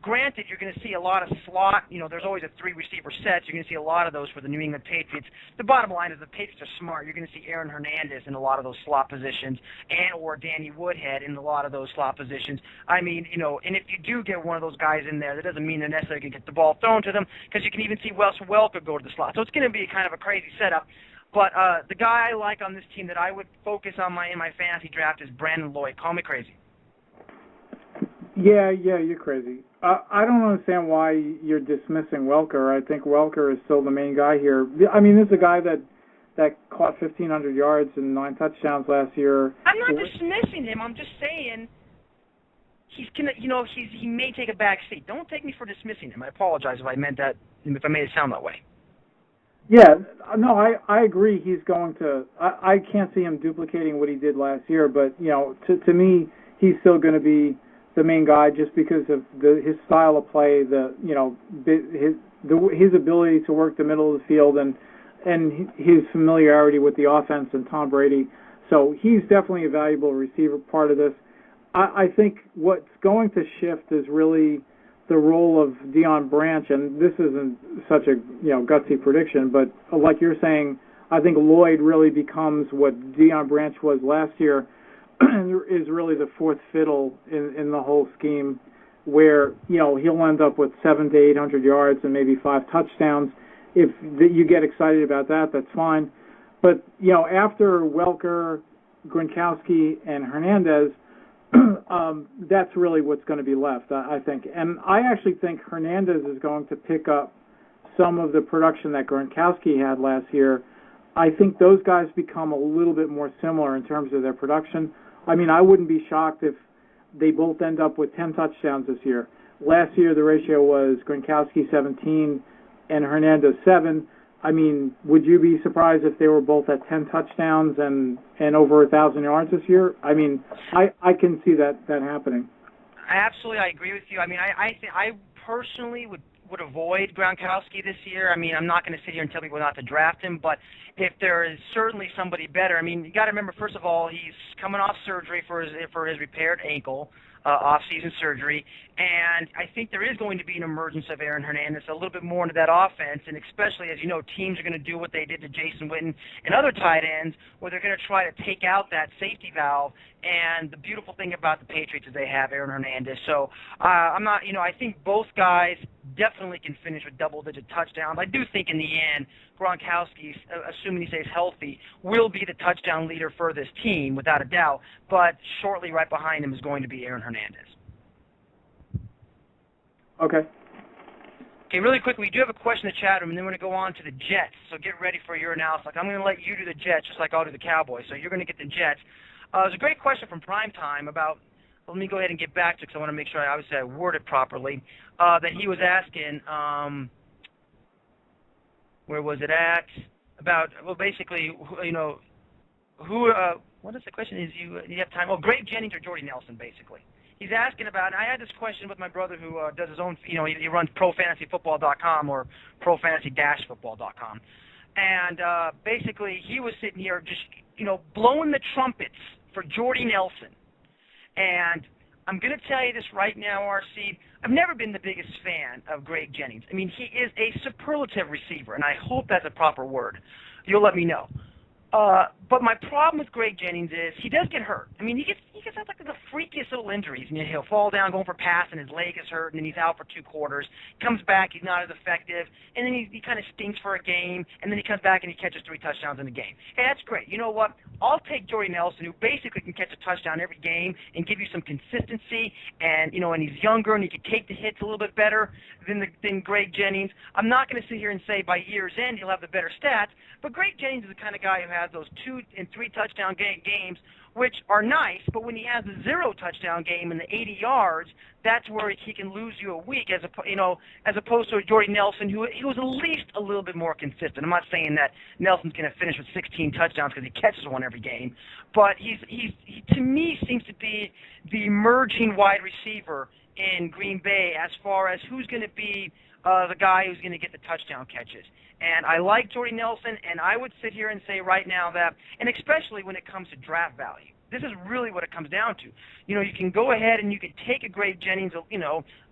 granted, you're going to see a lot of slot. There's always a three-receiver set. So you're going to see a lot of those for the New England Patriots. The bottom line is the Patriots are smart. You're going to see Aaron Hernandez in a lot of those slot positions or Danny Woodhead in a lot of those slot positions. I mean, and if you do get one of those guys in there, that doesn't mean they're necessarily going to get the ball thrown to them, because you can even see Wes Welker go to the slot. So it's going to be kind of a crazy setup. But the guy I like on this team that I would focus on in my fantasy draft is Brandon Lloyd. Call me crazy. Yeah, you're crazy. I don't understand why you're dismissing Welker. I think Welker is still the main guy here. I mean, this is a guy that caught 1,500 yards and 9 touchdowns last year. I'm not dismissing him. I'm just saying he's gonna, he may take a back seat. Don't take me for dismissing him. I apologize if I made it sound that way. Yeah, no, I agree. He's going to. I can't see him duplicating what he did last year, but to me, he's still going to be the main guy just because of his style of play, his ability to work the middle of the field, and his familiarity with the offense and Tom Brady. So he's definitely a valuable receiver part of this. I think what's going to shift is really the role of Deion Branch, and this isn't such a gutsy prediction, but like you're saying, I think Lloyd really becomes what Deion Branch was last year, is really the fourth fiddle in the whole scheme, where he'll end up with 700 to 800 yards and maybe 5 touchdowns. If you get excited about that, that's fine. But after Welker, Gronkowski, and Hernandez, that's really what's going to be left, I think. And I actually think Hernandez is going to pick up some of the production that Gronkowski had last year. I think those guys become a little bit more similar in terms of their production. I mean, I wouldn't be shocked if they both end up with 10 touchdowns this year. Last year, the ratio was Gronkowski 17 and Hernandez 7. I mean, would you be surprised if they were both at 10 touchdowns and over 1,000 yards this year? I mean, I can see that happening. Absolutely, I agree with you. I mean, I personally would avoid Gronkowski this year. I mean, I'm not going to sit here and tell people not to draft him, but if there is certainly somebody better, I mean, you got to remember, first of all, he's coming off surgery for his repaired ankle, off-season surgery, and I think there is going to be an emergence of Aaron Hernandez a little bit more into that offense, and especially, as you know, teams are going to do what they did to Jason Witten and other tight ends, where they're going to try to take out that safety valve, and the beautiful thing about the Patriots is they have Aaron Hernandez. So I think both guys definitely can finish with double-digit touchdowns. I do think in the end, Gronkowski, assuming he stays healthy, will be the touchdown leader for this team, without a doubt. But shortly right behind him is going to be Aaron Hernandez. Okay. Okay, really quickly, we do have a question in the chat room, and then we're going to go on to the Jets. So get ready for your analysis. I'm going to let you do the Jets just like I'll do the Cowboys. So you're going to get the Jets. There's a great question from Primetime about, let me go ahead and get back to it because I want to make sure I word it properly, that he was asking, where was it at? About, well, basically, who, what is the question? Is you have time? Oh, Greg Jennings or Jordy Nelson, basically. He's asking about, and I had this question with my brother who does his own, he runs ProFantasyFootball.com or ProFantasy-Football.com. And basically, he was sitting here just, blowing the trumpets for Jordy Nelson. And I'm going to tell you this right now, RC. I've never been the biggest fan of Greg Jennings. I mean, he is a superlative receiver, and I hope that's a proper word. You'll let me know. But my problem with Greg Jennings is he does get hurt. I mean, he gets like the freakiest little injuries. And he'll fall down going for a pass, and his leg is hurt, and then he's out for 2 quarters. Comes back, he's not as effective, and then he kind of stinks for a game, and then he comes back and he catches 3 touchdowns in a game. Hey, that's great. You know what? I'll take Jordy Nelson, who basically can catch a touchdown every game and give you some consistency, and and he's younger and he can take the hits a little bit better than Greg Jennings. I'm not going to sit here and say by year's end he'll have the better stats, but Greg Jennings is the kind of guy who has those 2 and 3 touchdown games, which are nice, but when he has a 0 touchdown game in the 80 yards, that's where he can lose you a week, as opposed to a Jordy Nelson who was at least a little bit more consistent. I'm not saying that Nelson's going to finish with 16 touchdowns because he catches one every game, but he to me seems to be the emerging wide receiver in Green Bay as far as who's going to be the guy who's going to get the touchdown catches. And I like Jordy Nelson, and I would sit here and say right now that, and especially when it comes to draft value, this is really what it comes down to. You can go ahead and you could take a Greg Jennings,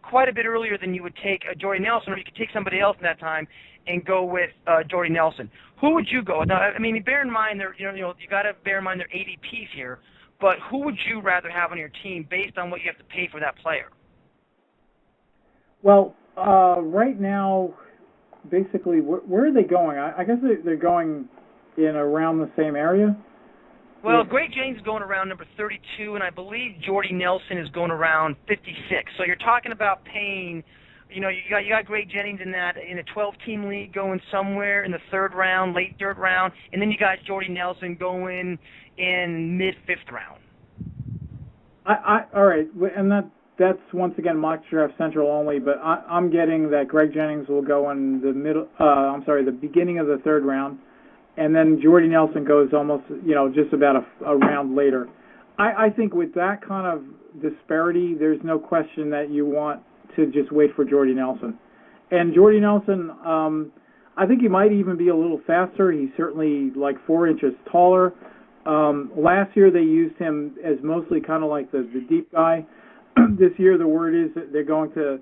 quite a bit earlier than you would take a Jordy Nelson, or you could take somebody else in that time and go with Jordy Nelson. Who would you go with? Now, I mean, bear in mind, you got to bear in mind their ADPs here, but who would you rather have on your team based on what you have to pay for that player? Well, right now, basically, where are they going? I guess they're going in around the same area. Well, Greg Jennings is going around number 32, and I believe Jordy Nelson is going around 56. So you're talking about paying, you got Greg Jennings in a 12-team league going somewhere in the 3rd round, late 3rd round, and then you got Jordy Nelson going in mid-5th round. All right, and that's once again mock draft central only, but I'm getting that Greg Jennings will go in the beginning of the 3rd round, and then Jordy Nelson goes almost, just about a round later. I think with that kind of disparity, there's no question that you want to just wait for Jordy Nelson. And Jordy Nelson, I think he might even be a little faster. He's certainly like 4 inches taller. Last year they used him as mostly kind of like the deep guy. This year the word is that they're going to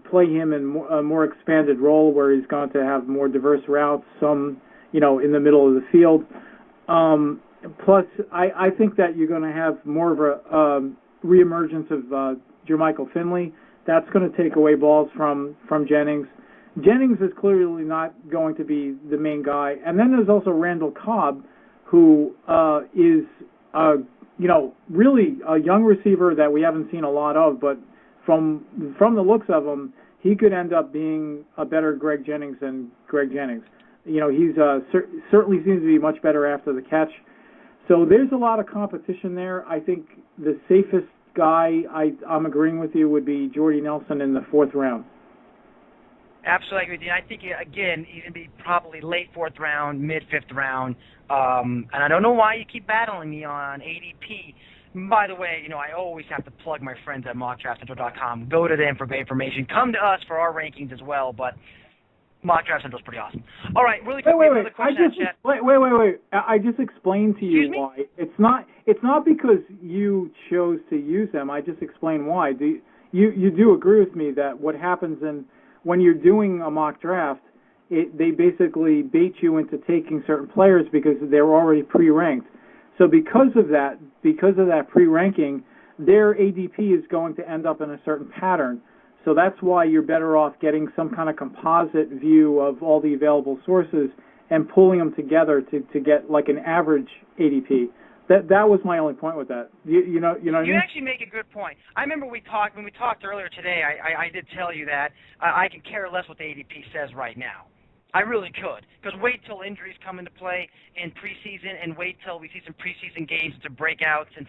play him in a more expanded role where he's going to have more diverse routes, some in the middle of the field. Plus, I think that you're going to have more of a reemergence of Jermichael Finley. That's going to take away balls from Jennings. Jennings is clearly not going to be the main guy. And then there's also Randall Cobb, who is really a young receiver that we haven't seen a lot of, but from the looks of him, he could end up being a better Greg Jennings than Greg Jennings. He's certainly seems to be much better after the catch. So there's a lot of competition there. I think the safest guy, I'm agreeing with you, would be Jordy Nelson in the 4th round. Absolutely agree with you. I think, again, he's going to be probably late 4th round, mid-5th round. And I don't know why you keep battling me on ADP. By the way, I always have to plug my friends at mockdraftcentral.com. Go to them for great information. Come to us for our rankings as well, but Mock Draft Central is pretty awesome. All right, really quick. Wait. I just explained to you why. It's not because you chose to use them. I just explained why. You do agree with me that what happens when you're doing a mock draft, they basically bait you into taking certain players because they're already pre-ranked. So because of that pre-ranking, their ADP is going to end up in a certain pattern. So that's why you're better off getting some kind of composite view of all the available sources and pulling them together to get like an average ADP. That was my only point with that. You know what I mean? You actually make a good point. I remember when we talked earlier today, I did tell you that I can care less what the ADP says right now. I really could, because wait till injuries come into play in preseason, and wait till we see some preseason games, some breakouts, and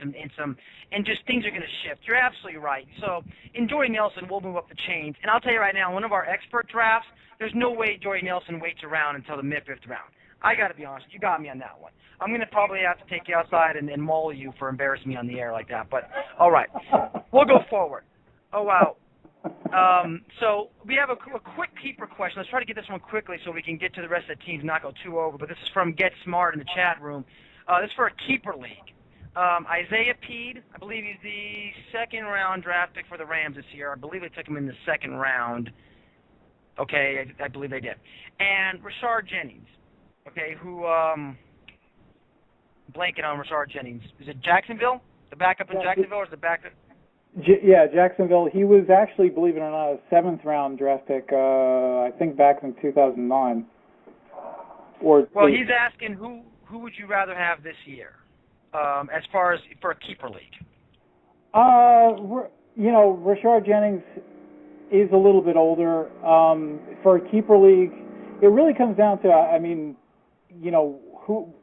just things are going to shift. You're absolutely right. So in Jordy Nelson, we'll move up the chains, and I'll tell you right now, one of our expert drafts, there's no way Jordy Nelson waits around until the mid-5th round. I got to be honest, you got me on that one. I'm going to probably have to take you outside and maul you for embarrassing me on the air like that. But all right, we'll go forward. Oh wow. So we have a quick keeper question. Let's try to get this one quickly so we can get to the rest of the teams, not go too over. But this is from Get Smart in the chat room. This is for a keeper league. Isaiah Peed, I believe he's the 2nd round draft pick for the Rams this year. I believe they took him in the 2nd round. Okay, I believe they did. And Rashard Jennings, okay, who blanking on Rashard Jennings. Is it Jacksonville? The backup in Jacksonville, or is the backup? Yeah, Jacksonville. He was actually, believe it or not, a 7th-round draft pick, I think back in 2009. Well, he's asking who would you rather have this year, as far as for a keeper league? Rashard Jennings is a little bit older. For a keeper league, it really comes down to,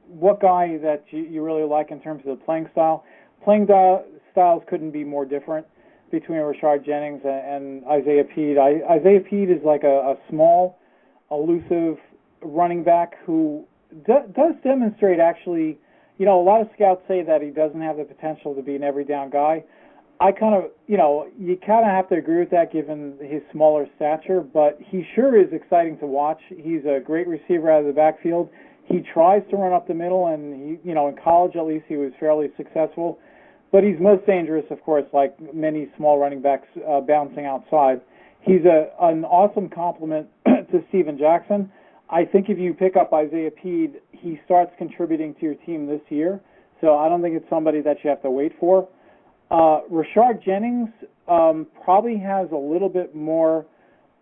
what guy that you really like in terms of the playing style. Styles couldn't be more different between Rashard Jennings and Isaiah Pead. Isaiah Pead is like a small, elusive running back who does demonstrate, actually. A lot of scouts say that he doesn't have the potential to be an every down guy. I kind of, you kind of have to agree with that given his smaller stature, but he sure is exciting to watch. He's a great receiver out of the backfield. He tries to run up the middle, and he, in college at least he was fairly successful. But he's most dangerous, of course, like many small running backs, bouncing outside. He's an awesome complement to Steven Jackson. I think if you pick up Isaiah Pead, he starts contributing to your team this year. So I don't think it's somebody that you have to wait for. Rashard Jennings probably has a little bit more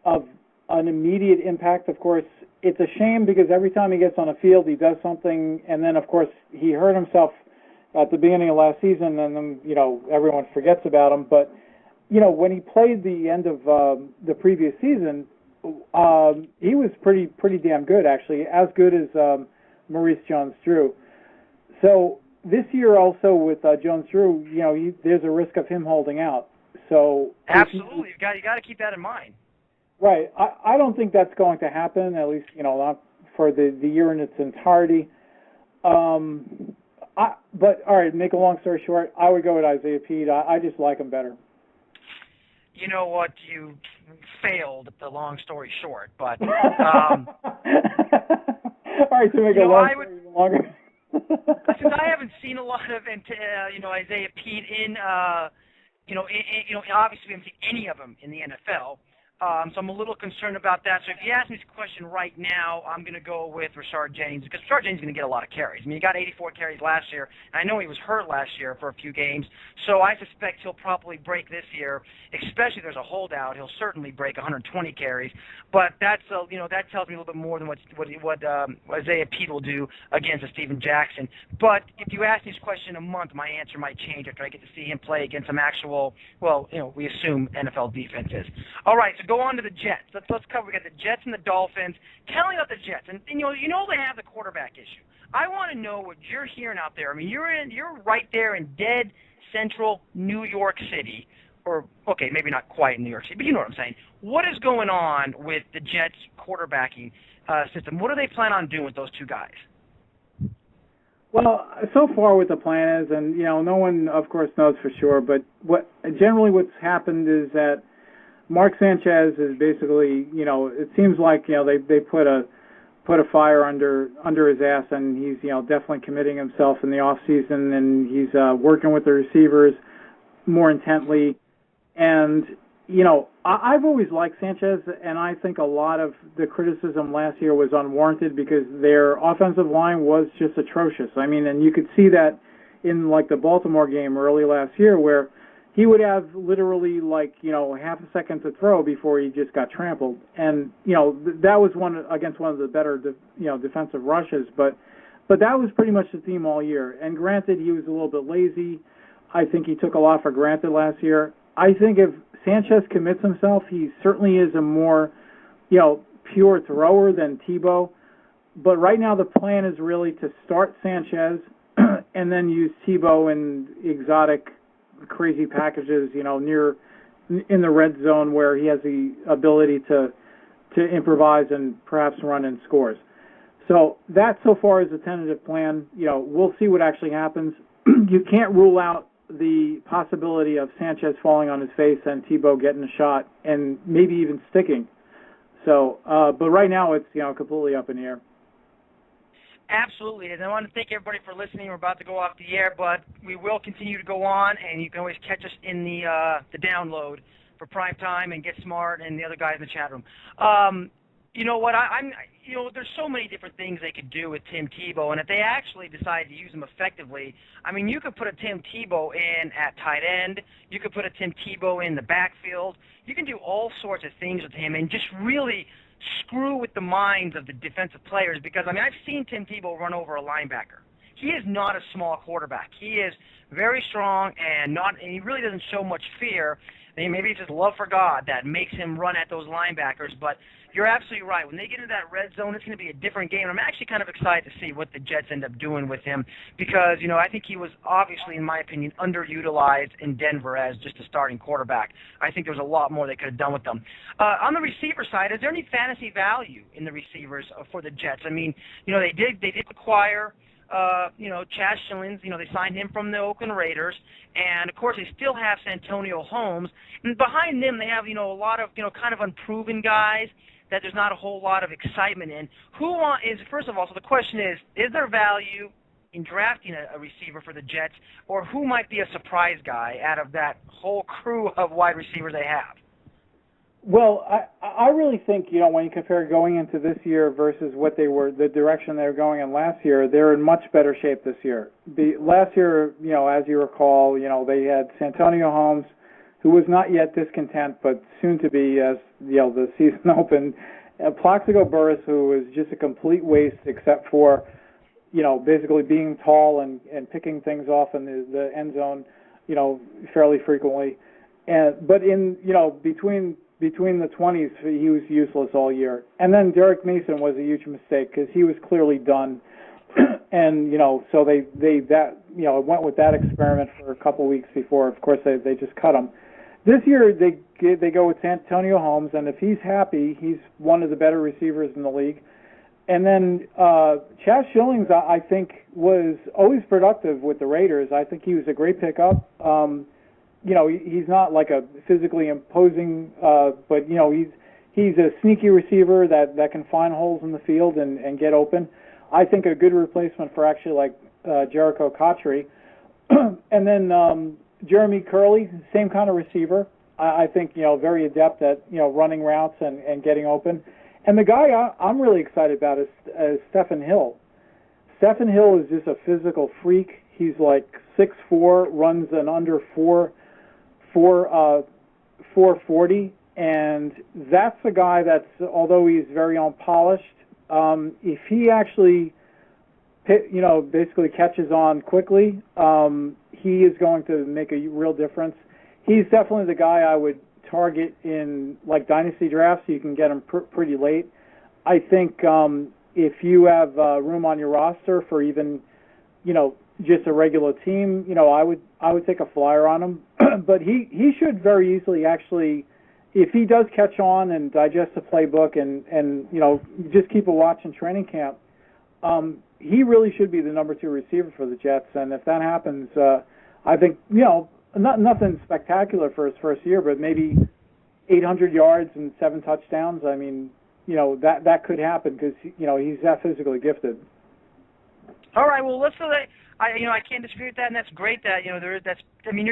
of an immediate impact. Of course, it's a shame because every time he gets on a field, he does something, and then, of course, he hurt himself at the beginning of last season, and then, everyone forgets about him. But, when he played the end of the previous season, he was pretty damn good, actually, as good as Maurice Jones-Drew. So this year also with Jones-Drew, there's a risk of him holding out. So absolutely, you got to keep that in mind. Right. I don't think that's going to happen, at least, not for the year in its entirety. But, all right, make a long story short, I would go with Isaiah Pead. I just like him better. You know what? You failed the long story short, but... all right, to make a long story longer. Since I haven't seen a lot of, Isaiah Pead in, obviously we haven't seen any of them in the NFL. So I'm a little concerned about that. So if you ask me this question right now, I'm going to go with Rashard Jennings because Rashard Jennings is going to get a lot of carries. I mean, he got 84 carries last year, and I know he was hurt last year for a few games. So I suspect he'll probably break this year, especially if there's a holdout. He'll certainly break 120 carries. But that's that tells me a little bit more than what Isaiah Pead will do against a Steven Jackson. But if you ask me this question in a month, my answer might change after I get to see him play against some actual, we assume NFL defenses. All right, so go on to the Jets. Let's cover. We got the Jets and the Dolphins. Tell me about the Jets, and they have the quarterback issue. I want to know what you're hearing out there. I mean, you're right there in dead central New York City, or okay, maybe not quite in New York City, but you know what I'm saying. What is going on with the Jets quarterbacking system? What do they plan on doing with those two guys? Well, so far what the plan is, and no one, of course, knows for sure, but what's happened is that Mark Sanchez is basically, it seems like they put a fire under his ass, and he's definitely committing himself in the off season, and he's working with the receivers more intently. And I've always liked Sanchez, and I think a lot of the criticism last year was unwarranted because their offensive line was just atrocious. I mean, and you could see that in like the Baltimore game early last year where he would have literally half a second to throw before he just got trampled. And, that was against one of the better, defensive rushes. But that was pretty much the theme all year. And granted, he was a little bit lazy. I think he took a lot for granted last year. I think if Sanchez commits himself, he certainly is a more, pure thrower than Tebow. But right now the plan is really to start Sanchez and then use Tebow in exotic crazy packages, near in the red zone where he has the ability to improvise and perhaps run in scores. So that so far is a tentative plan. We'll see what actually happens. You can't rule out the possibility of Sanchez falling on his face and Tebow getting a shot and maybe even sticking. So, but right now it's completely up in the air. Absolutely, and I want to thank everybody for listening. We're about to go off the air, but we will continue to go on, and you can always catch us in the download for Prime Time and Get Smart and the other guys in the chat room. You know what? There's so many different things they could do with Tim Tebow, and if they actually decide to use him effectively, I mean, you could put a Tim Tebow in at tight end. You could put a Tim Tebow in the backfield. You can do all sorts of things with him and just really screw with the minds of the defensive players because, I mean, I've seen Tim Tebow run over a linebacker. He is not a small quarterback. He is very strong and he really doesn't show much fear. And maybe it's just love for God that makes him run at those linebackers. But you're absolutely right. When they get into that red zone, it's going to be a different game. I'm actually kind of excited to see what the Jets end up doing with him because, I think he was obviously, in my opinion, underutilized in Denver as just a starting quarterback. I think there was a lot more they could have done with them. On the receiver side, is there any fantasy value in the receivers for the Jets? I mean, they did acquire Chaz Schillings, they signed him from the Oakland Raiders, and of course they still have Santonio Holmes, and behind them they have, a lot of, kind of unproven guys that there's not a whole lot of excitement in. First of all, so the question is there value in drafting a receiver for the Jets, or who might be a surprise guy out of that whole crew of wide receivers they have? Well, I really think, when you compare going into this year versus what the direction they were going in last year, they're in much better shape this year. Last year, as you recall, they had Santonio Holmes, who was not yet discontent, but soon to be as, the season opened. Plaxico Burress, who was just a complete waste except for, basically being tall and picking things off in the end zone, fairly frequently. But in, between the 20s, he was useless all year. And then Derek Mason was a huge mistake because he was clearly done. And, so they went with that experiment for a couple weeks before, of course, they just cut him. This year, they go with Santonio Holmes, and if he's happy, he's one of the better receivers in the league. And then Chaz Schillings, I think, was always productive with the Raiders. I think he was a great pickup. He's not like a physically imposing, but he's a sneaky receiver that can find holes in the field and get open. I think a good replacement for actually like Jericho Cotchery. And then Jeremy Curley, same kind of receiver. I think very adept at running routes and getting open. And the guy I'm really excited about is Stephen Hill. Stephen Hill is just a physical freak. He's like 6'4", runs an under 440, and that's the guy that's, although he's very unpolished, if he actually, basically catches on quickly, he is going to make a real difference. He's definitely the guy I would target in like dynasty drafts. So you can get him pretty late. I think if you have room on your roster for even, just a regular team, I would take a flyer on him. But he should very easily actually, if he does catch on and digest the playbook and just keep a watch in training camp, he really should be the number 2 receiver for the Jets. And if that happens, I think, nothing spectacular for his first year, but maybe 800 yards and 7 touchdowns. I mean, that could happen because, he's that physically gifted. All right, well, let's I can't disagree with that, and that's great that, you're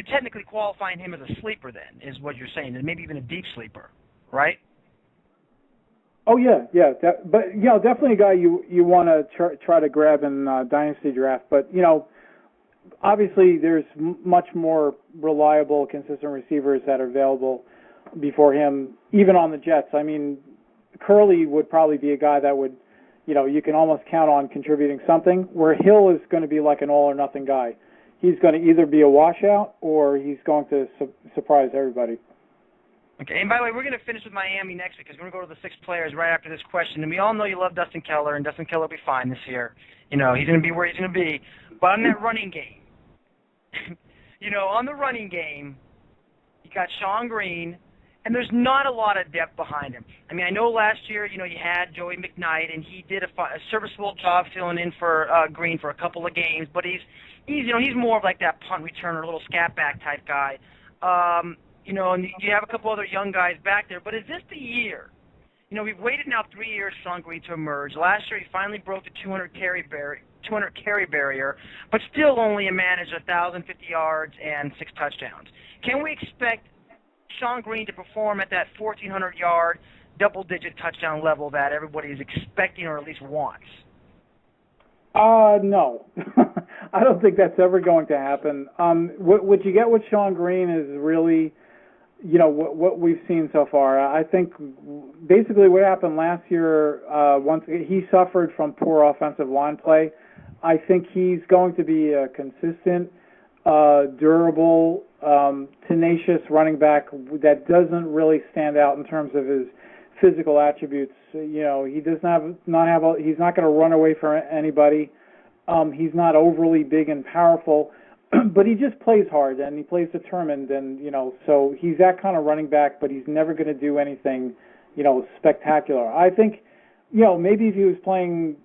technically qualifying him as a sleeper then, is what you're saying, and maybe even a deep sleeper, right? Oh, yeah, but, definitely a guy you want to try to grab in dynasty draft, but, obviously there's much more reliable, consistent receivers that are available before him, even on the Jets. I mean, Curley would probably be a guy that would, you can almost count on contributing something, where Hill is going to be like an all-or-nothing guy. He's going to either be a washout or he's going to surprise everybody. Okay, and by the way, we're going to finish with Miami next week because we're going to go to the 6 players right after this question. And we all know you love Dustin Keller, and Dustin Keller will be fine this year. He's going to be where he's going to be. But on that running game, on the running game, you got Sean Green, and there's not a lot of depth behind him. I mean, I know last year, you had Joey McKnight, and he did a serviceable job filling in for Green for a couple of games, but he's more of like that punt returner, little scat back type guy. And you have a couple other young guys back there, but is this the year? We've waited now 3 years for Sean Green to emerge. Last year, he finally broke the 200 carry barrier, but still only managed 1,050 yards and 6 touchdowns. Can we expect Sean Green to perform at that 1,400-yard, double-digit touchdown level that everybody is expecting or at least wants? No. I don't think that's ever going to happen. What you get with Sean Green is really, what we've seen so far. I think basically what happened last year, once he suffered from poor offensive line play. I think he's going to be a consistent, durable, tenacious running back that doesn't really stand out in terms of his physical attributes. He does not have he's not going to run away from anybody. He's not overly big and powerful, but he just plays hard and he plays determined, and so he's that kind of running back, but he's never going to do anything, spectacular. I think, maybe if he was playing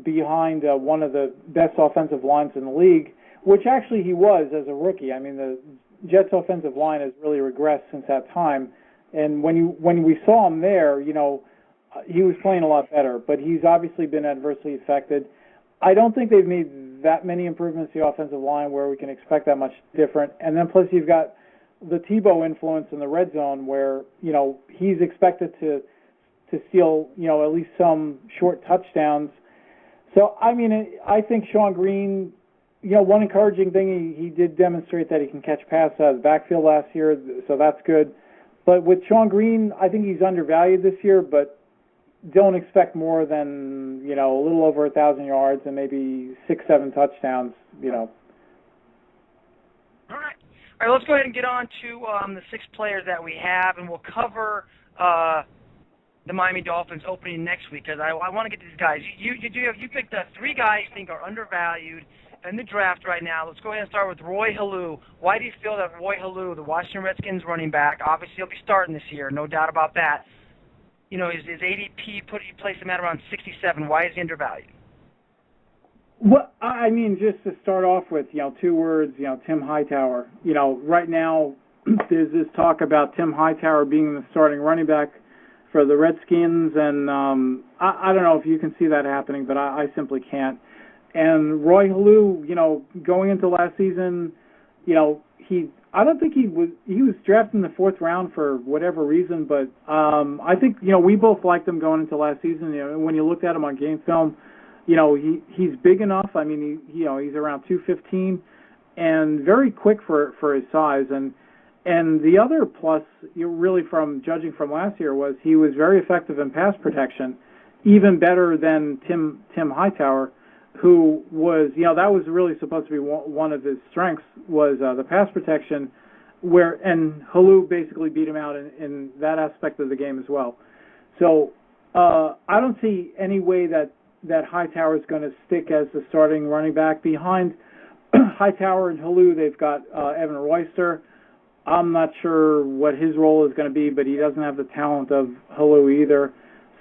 behind one of the best offensive lines in the league, which actually he was as a rookie. I mean, the Jets' offensive line has really regressed since that time. And when we saw him there, he was playing a lot better. But he's obviously been adversely affected. I don't think they've made that many improvements to the offensive line where we can expect that much different. And then plus you've got the Tebow influence in the red zone where, he's expected to steal, at least some short touchdowns. So, I mean, I think Sean Green, one encouraging thing, he did demonstrate that he can catch passes out of the backfield last year, so that's good. But with Sean Green, I think he's undervalued this year, but don't expect more than, a little over 1,000 yards and maybe 6-7 touchdowns, All right. All right, let's go ahead and get on to the 6 players that we have, and we'll cover the Miami Dolphins opening next week, because I want to get these guys. You picked 3 guys you think are undervalued in the draft right now. Let's go ahead and start with Roy Halou. Why do you feel that Roy Halou, the Washington Redskins running back, obviously he'll be starting this year, no doubt about that. His ADP placed him at around 67. Why is he undervalued? Well, I mean, just to start off with, 2 words, Tim Hightower. Right now there's this talk about Tim Hightower being the starting running back for the Redskins, and I don't know if you can see that happening, but I simply can't. And Roy Halou, going into last season, I don't think he was drafted in the 4th round for whatever reason, but I think, we both liked him going into last season. When you looked at him on game film, he's big enough. I mean, he's around 215 and very quick for his size. And the other plus, really from judging from last year, was he was very effective in pass protection, even better than Tim Hightower, who was, that was really supposed to be one of his strengths, was the pass protection, and Halou basically beat him out in that aspect of the game as well. So I don't see any way that Hightower is going to stick as the starting running back. Behind Hightower and Halou, they've got Evan Royster. I'm not sure what his role is going to be, but he doesn't have the talent of Halou either.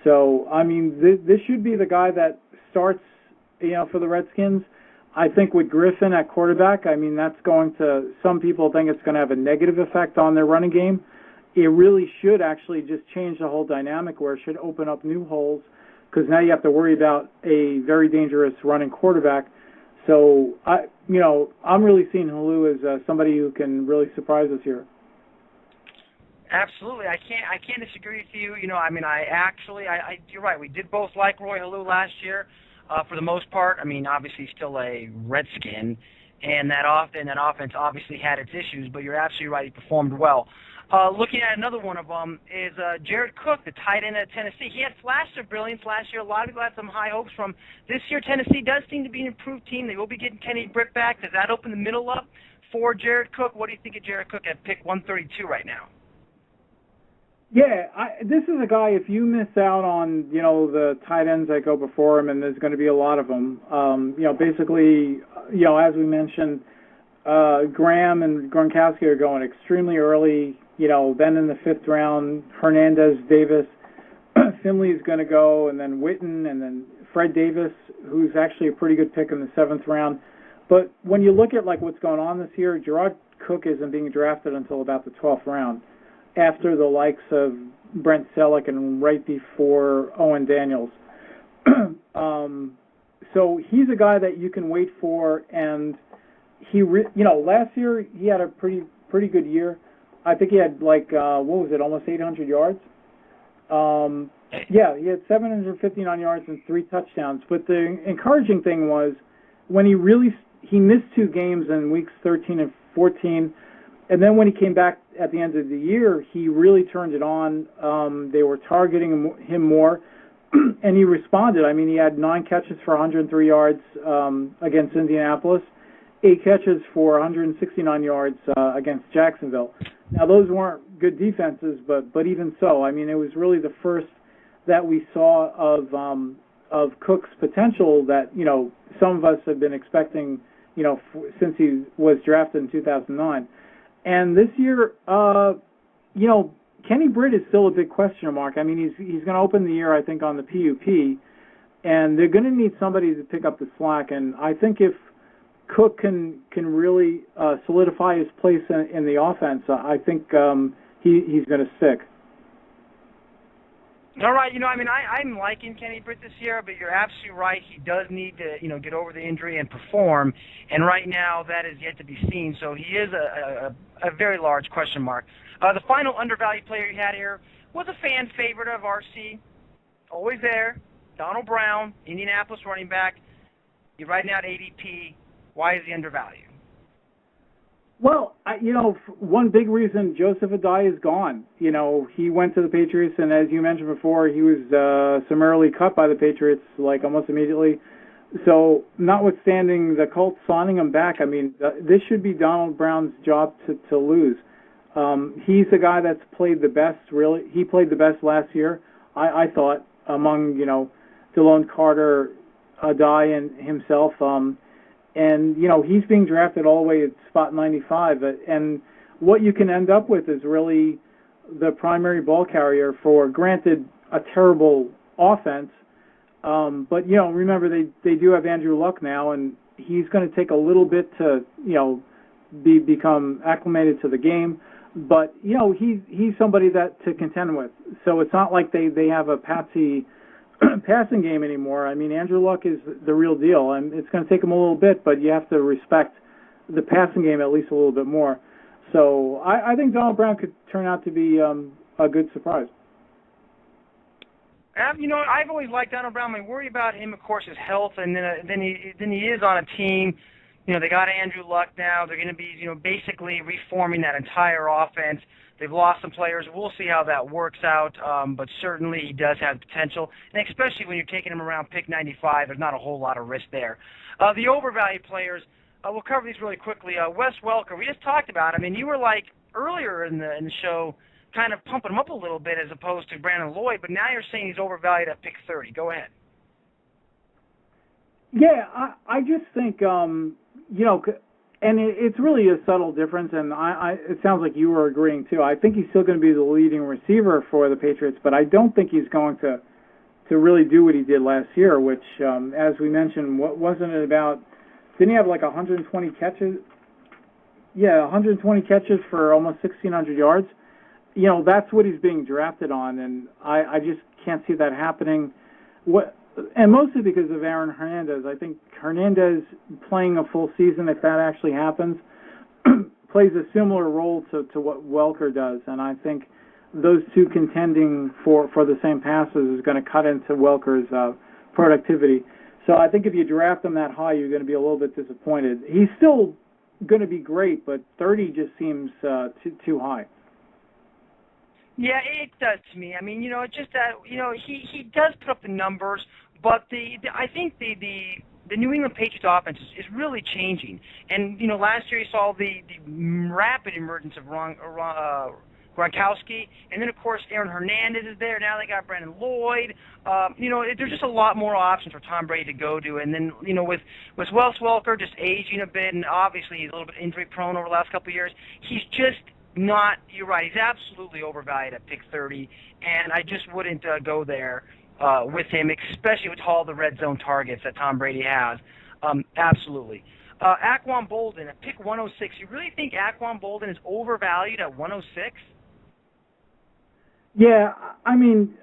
So, I mean, this should be the guy that starts, for the Redskins. I think with Griffin at quarterback, I mean, that's going to, some people think it's going to have a negative effect on their running game. It really should actually just change the whole dynamic, where it should open up new holes, because now you have to worry about a very dangerous running quarterback. So, I'm really seeing Halou as somebody who can really surprise us here. Absolutely, I can't disagree with you. You're right. We did both like Roy Halou last year, for the most part. I mean, obviously he's still a Redskin, and that offense obviously had its issues. But you're absolutely right; he performed well. Looking at another one of them is Jared Cook, the tight end at Tennessee. He had flashes of brilliance last year. A lot of people had some high hopes from this year. Tennessee does seem to be an improved team. They will be getting Kenny Britt back. Does that open the middle up for Jared Cook? What do you think of Jared Cook at pick 132 right now? Yeah, this is a guy, if you miss out on, the tight ends that go before him, and there's going to be a lot of them, basically, as we mentioned, Graham and Gronkowski are going extremely early. Then in the 5th round, Hernandez, Davis, Finley is going to go, and then Witten, and then Fred Davis, who's actually a pretty good pick in the 7th round. But when you look at what's going on this year, Gerard Cook isn't being drafted until about the 12th round, after the likes of Brent Selleck and right before Owen Daniels. So he's a guy that you can wait for, and last year he had a pretty good year. I think he had almost 800 yards. Yeah, he had 759 yards and 3 touchdowns. But the encouraging thing was when he missed 2 games in weeks 13 and 14, and then when he came back at the end of the year, he really turned it on. They were targeting him more, and he responded. I mean, he had 9 catches for 103 yards against Indianapolis, 8 catches for 169 yards against Jacksonville. Now, those weren't good defenses, but even so, I mean, it was really the first that we saw of Cook's potential that, you know, some of us have been expecting, you know, since he was drafted in 2009. And this year, you know, Kenny Britt is still a big question mark. I mean, he's going to open the year, I think, on the PUP, and they're going to need somebody to pick up the slack. And I think if Cook can really solidify his place in the offense, I think he's going to stick. All right, you know, I mean, I'm liking Kenny Britt this year, but you're absolutely right. He does need to, you know, get over the injury and perform, and right now that is yet to be seen. So he is a very large question mark. The final undervalued player you had here was a fan favorite of RC, always there, Donald Brown, Indianapolis running back. You're right now at ADP. Why is he undervalued? Well, you know, one big reason Joseph Adai is gone. You know, he went to the Patriots, and as you mentioned before, he was summarily cut by the Patriots, like, almost immediately. So, notwithstanding the Colts signing him back, I mean, this should be Donald Brown's job to lose. He's the guy that's played the best, really. He played the best last year, I thought, among, you know, DeLone Carter, Adai, and himself. And, you know, he's being drafted all the way at spot 95. And what you can end up with is really the primary ball carrier for, granted, a terrible offense. But, you know, remember, they do have Andrew Luck now, and he's going to take a little bit to, you know, become acclimated to the game. But, you know, he's somebody that to contend with. So it's not like they have a patsy passing game anymore. I mean, Andrew Luck is the real deal, and it's going to take him a little bit, but you have to respect the passing game at least a little bit more. So I think Donald Brown could turn out to be a good surprise. You know, I've always liked Donald Brown. My worry about him, of course, is health, and then he is on a team. You know, they got Andrew Luck now. They're going to be, you know, basically reforming that entire offense. They've lost some players. We'll see how that works out, but certainly he does have potential, and especially when you're taking him around pick 95, there's not a whole lot of risk there. The overvalued players, we'll cover these really quickly. Wes Welker, we just talked about him, and you were like earlier in the show kind of pumping him up a little bit as opposed to Brandon Lloyd, but now you're saying he's overvalued at pick 30. Go ahead. Yeah, I just think, you know, and it's really a subtle difference, and it sounds like you were agreeing too. I think he's still going to be the leading receiver for the Patriots, but I don't think he's going to really do what he did last year, which, as we mentioned, wasn't it about, didn't he have like 120 catches? Yeah, 120 catches for almost 1,600 yards. You know, that's what he's being drafted on, and I just can't see that happening. And mostly because of Aaron Hernandez. I think Hernandez playing a full season, if that actually happens, plays a similar role to what Welker does. And I think those two contending for the same passes is going to cut into Welker's productivity. So I think if you draft him that high, you're going to be a little bit disappointed. He's still going to be great, but 30 just seems too high. Yeah, it does to me. I mean, you know, it's just that, you know, he does put up the numbers, but I think the New England Patriots offense is really changing. And, you know, last year you saw the rapid emergence of Gronkowski, and then, of course, Aaron Hernandez is there. Now they got Brandon Lloyd. You know, there's just a lot more options for Tom Brady to go to. And then, you know, with Wes Welker just aging a bit, and obviously he's a little bit injury-prone over the last couple of years, he's just not, you're right, he's absolutely overvalued at pick 30, and I just wouldn't go there with him, especially with all the red zone targets that Tom Brady has. Absolutely. Aquan Bolden at pick 106. You really think Aquan Bolden is overvalued at 106? Yeah, I mean,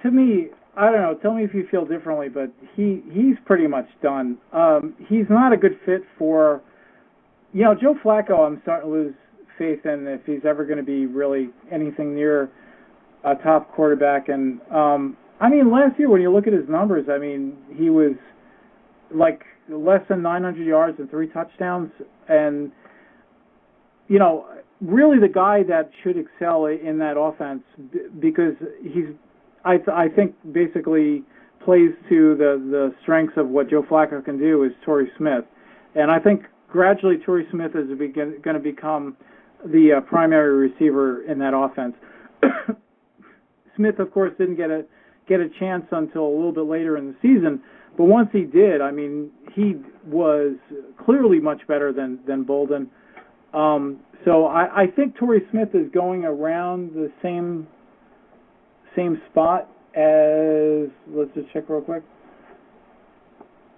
to me, I don't know. Tell me if you feel differently, but he's pretty much done. He's not a good fit for, you know, Joe Flacco. I'm starting to lose faith in if he's ever going to be really anything near a top quarterback. And I mean, last year when you look at his numbers, I mean, he was like less than 900 yards and 3 touchdowns, and you know, really the guy that should excel in that offense, because I think basically plays to the strengths of what Joe Flacco can do, is Torrey Smith. And I think gradually Torrey Smith is going to become the primary receiver in that offense. Smith, of course, didn't get a chance until a little bit later in the season, but once he did, I mean, he was clearly much better than Bolden. So I think Torrey Smith is going around the same spot as, let's just check real quick,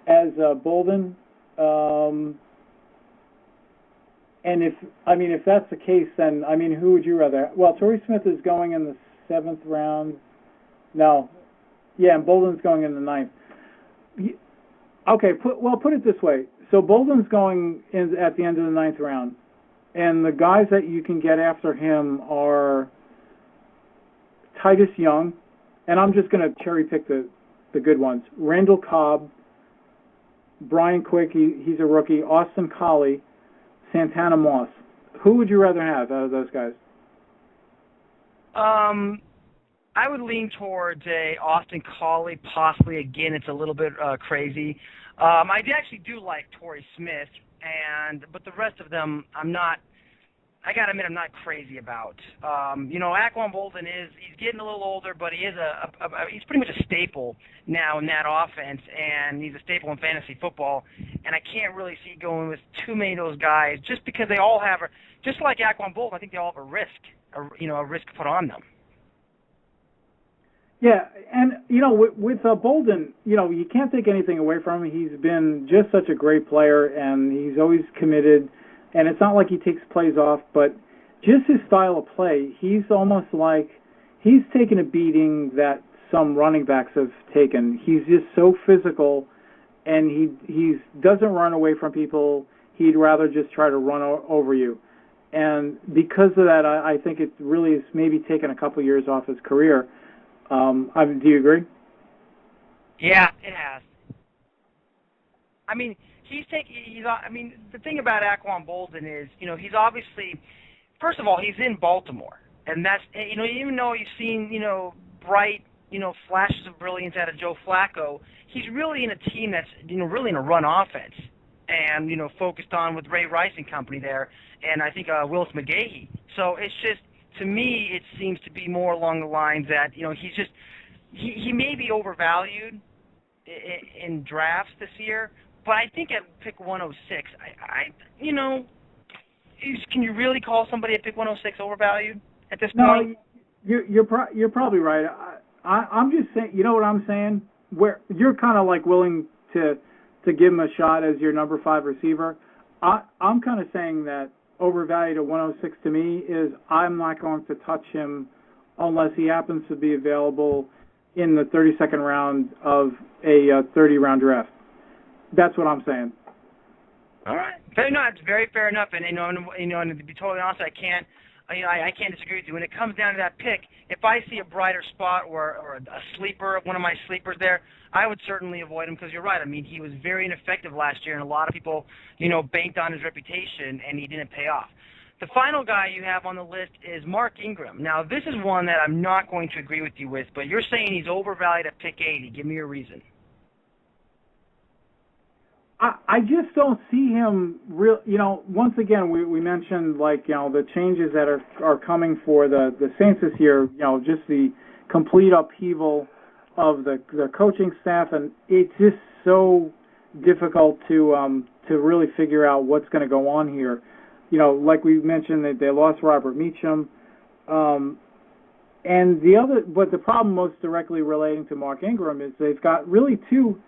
as Bolden. And if that's the case, then I mean, who would you rather? Well, Torrey Smith is going in the 7th round. No, yeah, and Bolden's going in the 9th. Okay, put it this way. So Bolden's going in at the end of the 9th round, and the guys that you can get after him are Titus Young, and I'm just going to cherry pick the good ones. Randall Cobb, Brian Quick, he's a rookie, Austin Collie, Santana Moss. Who would you rather have out of those guys? I would lean towards a Austin Collie, possibly. Again, it's a little bit crazy. I actually do like Torrey Smith, but the rest of them, I gotta admit, I'm not crazy about. Aquan Bolden he's getting a little older, but he is he's pretty much a staple now in that offense, and he's a staple in fantasy football. And I can't really see going with too many of those guys, just because they all have just like Aquan Bolden, I think they all have a risk put on them. Yeah, and with Bolden, you can't take anything away from him. He's been just such a great player, and he's always committed. And it's not like he takes plays off, but just his style of play, he's almost like he's taken a beating that some running backs have taken. He's just so physical, and he doesn't run away from people. He'd rather just try to run over you. And because of that, I think it really has maybe taken a couple years off his career. Do you agree? Yeah, it has. I mean, the thing about Aquan Bolden is, he's obviously, first of all, he's in Baltimore, and that's, even though you've seen, bright, flashes of brilliance out of Joe Flacco, he's really in a team that's, really in a run offense, and, focused on with Ray Rice and company there, and I think Willis McGahee. So it's just, to me, it seems to be more along the lines that, he's just, he may be overvalued in drafts this year, but I think at pick 106, can you really call somebody at pick 106 overvalued at this point? No, you're probably right. I'm just saying, you know what I'm saying? Where you're kind of like willing to give him a shot as your number 5 receiver. I'm kind of saying that overvalued at 106 to me is I'm not going to touch him unless he happens to be available in the 32nd round of a 30-round draft. That's what I'm saying. All right, fair enough. It's very fair enough, and and to be totally honest, I can't disagree with you. When it comes down to that pick, if I see a brighter spot or a sleeper, one of my sleepers there, I would certainly avoid him, because you're right. I mean, he was very ineffective last year, and a lot of people, banked on his reputation, and he didn't pay off. The final guy you have on the list is Mark Ingram. Now, this is one that I'm not going to agree with you with, but you're saying he's overvalued at pick 80. Give me your reason. I just don't see him real. Once again, we mentioned the changes that are coming for the Saints this year. Just the complete upheaval of the coaching staff, and it's just so difficult to really figure out what's going to go on here. Like we mentioned, that they lost Robert Meacham, and but the problem most directly relating to Mark Ingram is they've got really two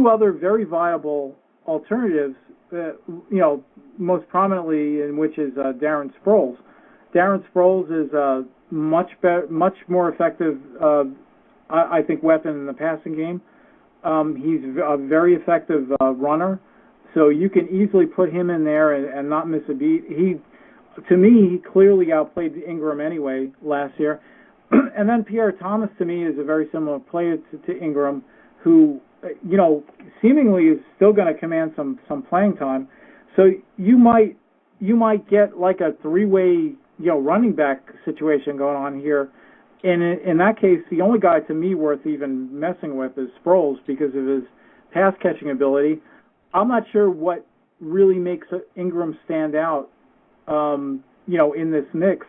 other very viable alternatives, most prominently in which is Darren Sproles. Darren Sproles is a much more effective, I think, weapon in the passing game. He's a very effective runner, so you can easily put him in there and not miss a beat. To me, he clearly outplayed Ingram anyway last year. And then Pierre Thomas, to me, is a very similar player to Ingram, who, seemingly is still going to command some playing time. So you might get like a three-way, running back situation going on here. And in that case, the only guy to me worth even messing with is Sproles because of his pass-catching ability. I'm not sure what really makes Ingram stand out, in this mix.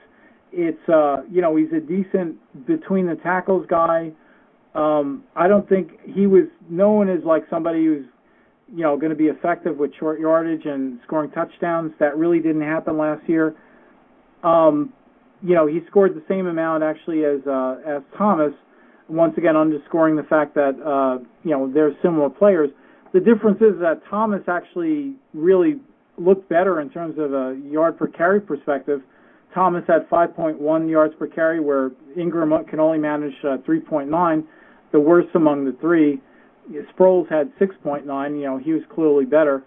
It's, he's a decent between-the-tackles guy. I don't think he was known as like somebody who's, going to be effective with short yardage and scoring touchdowns. That really didn't happen last year. He scored the same amount actually as Thomas, once again underscoring the fact that, they're similar players. The difference is that Thomas actually really looked better in terms of a yard per carry perspective. Thomas had 5.1 yards per carry, where Ingram can only manage 3.9, the worst among the three. Sproles had 6.9. He was clearly better.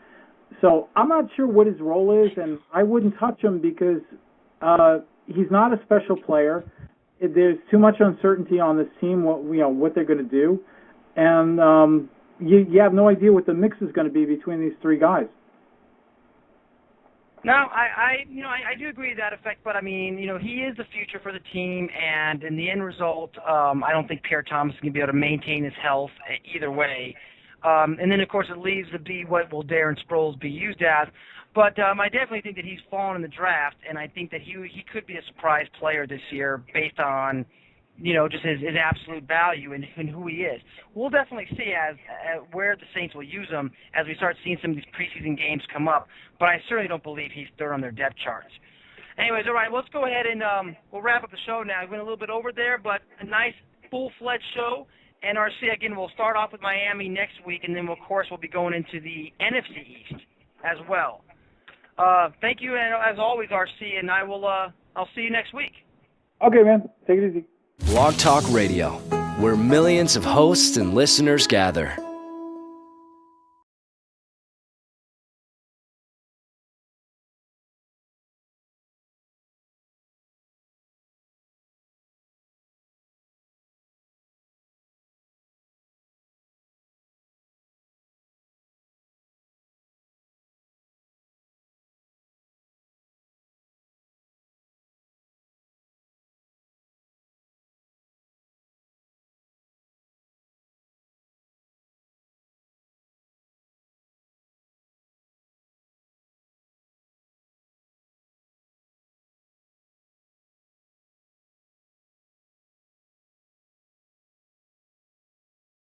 So I'm not sure what his role is, and I wouldn't touch him because he's not a special player. There's too much uncertainty on this team, what they're going to do, and you have no idea what the mix is going to be between these three guys. No, I do agree to that effect, but I mean, he is the future for the team, and in the end result, I don't think Pierre Thomas is going to be able to maintain his health either way. And then, of course, it leaves to be what will Darren Sproles be used as. But I definitely think that he's fallen in the draft, and I think that he could be a surprise player this year based on, just his absolute value and who he is. We'll definitely see as where the Saints will use him as we start seeing some of these preseason games come up. But I certainly don't believe he's third on their depth charts. Anyways, all right, let's go ahead and we'll wrap up the show now. We went a little bit over there, but a nice full-fledged show. NRC, again, we'll start off with Miami next week, and then, of course, we'll be going into the NFC East as well. Thank you, and as always, RC, and I'll see you next week. Okay, man. Take it easy. Blog Talk Radio, where millions of hosts and listeners gather.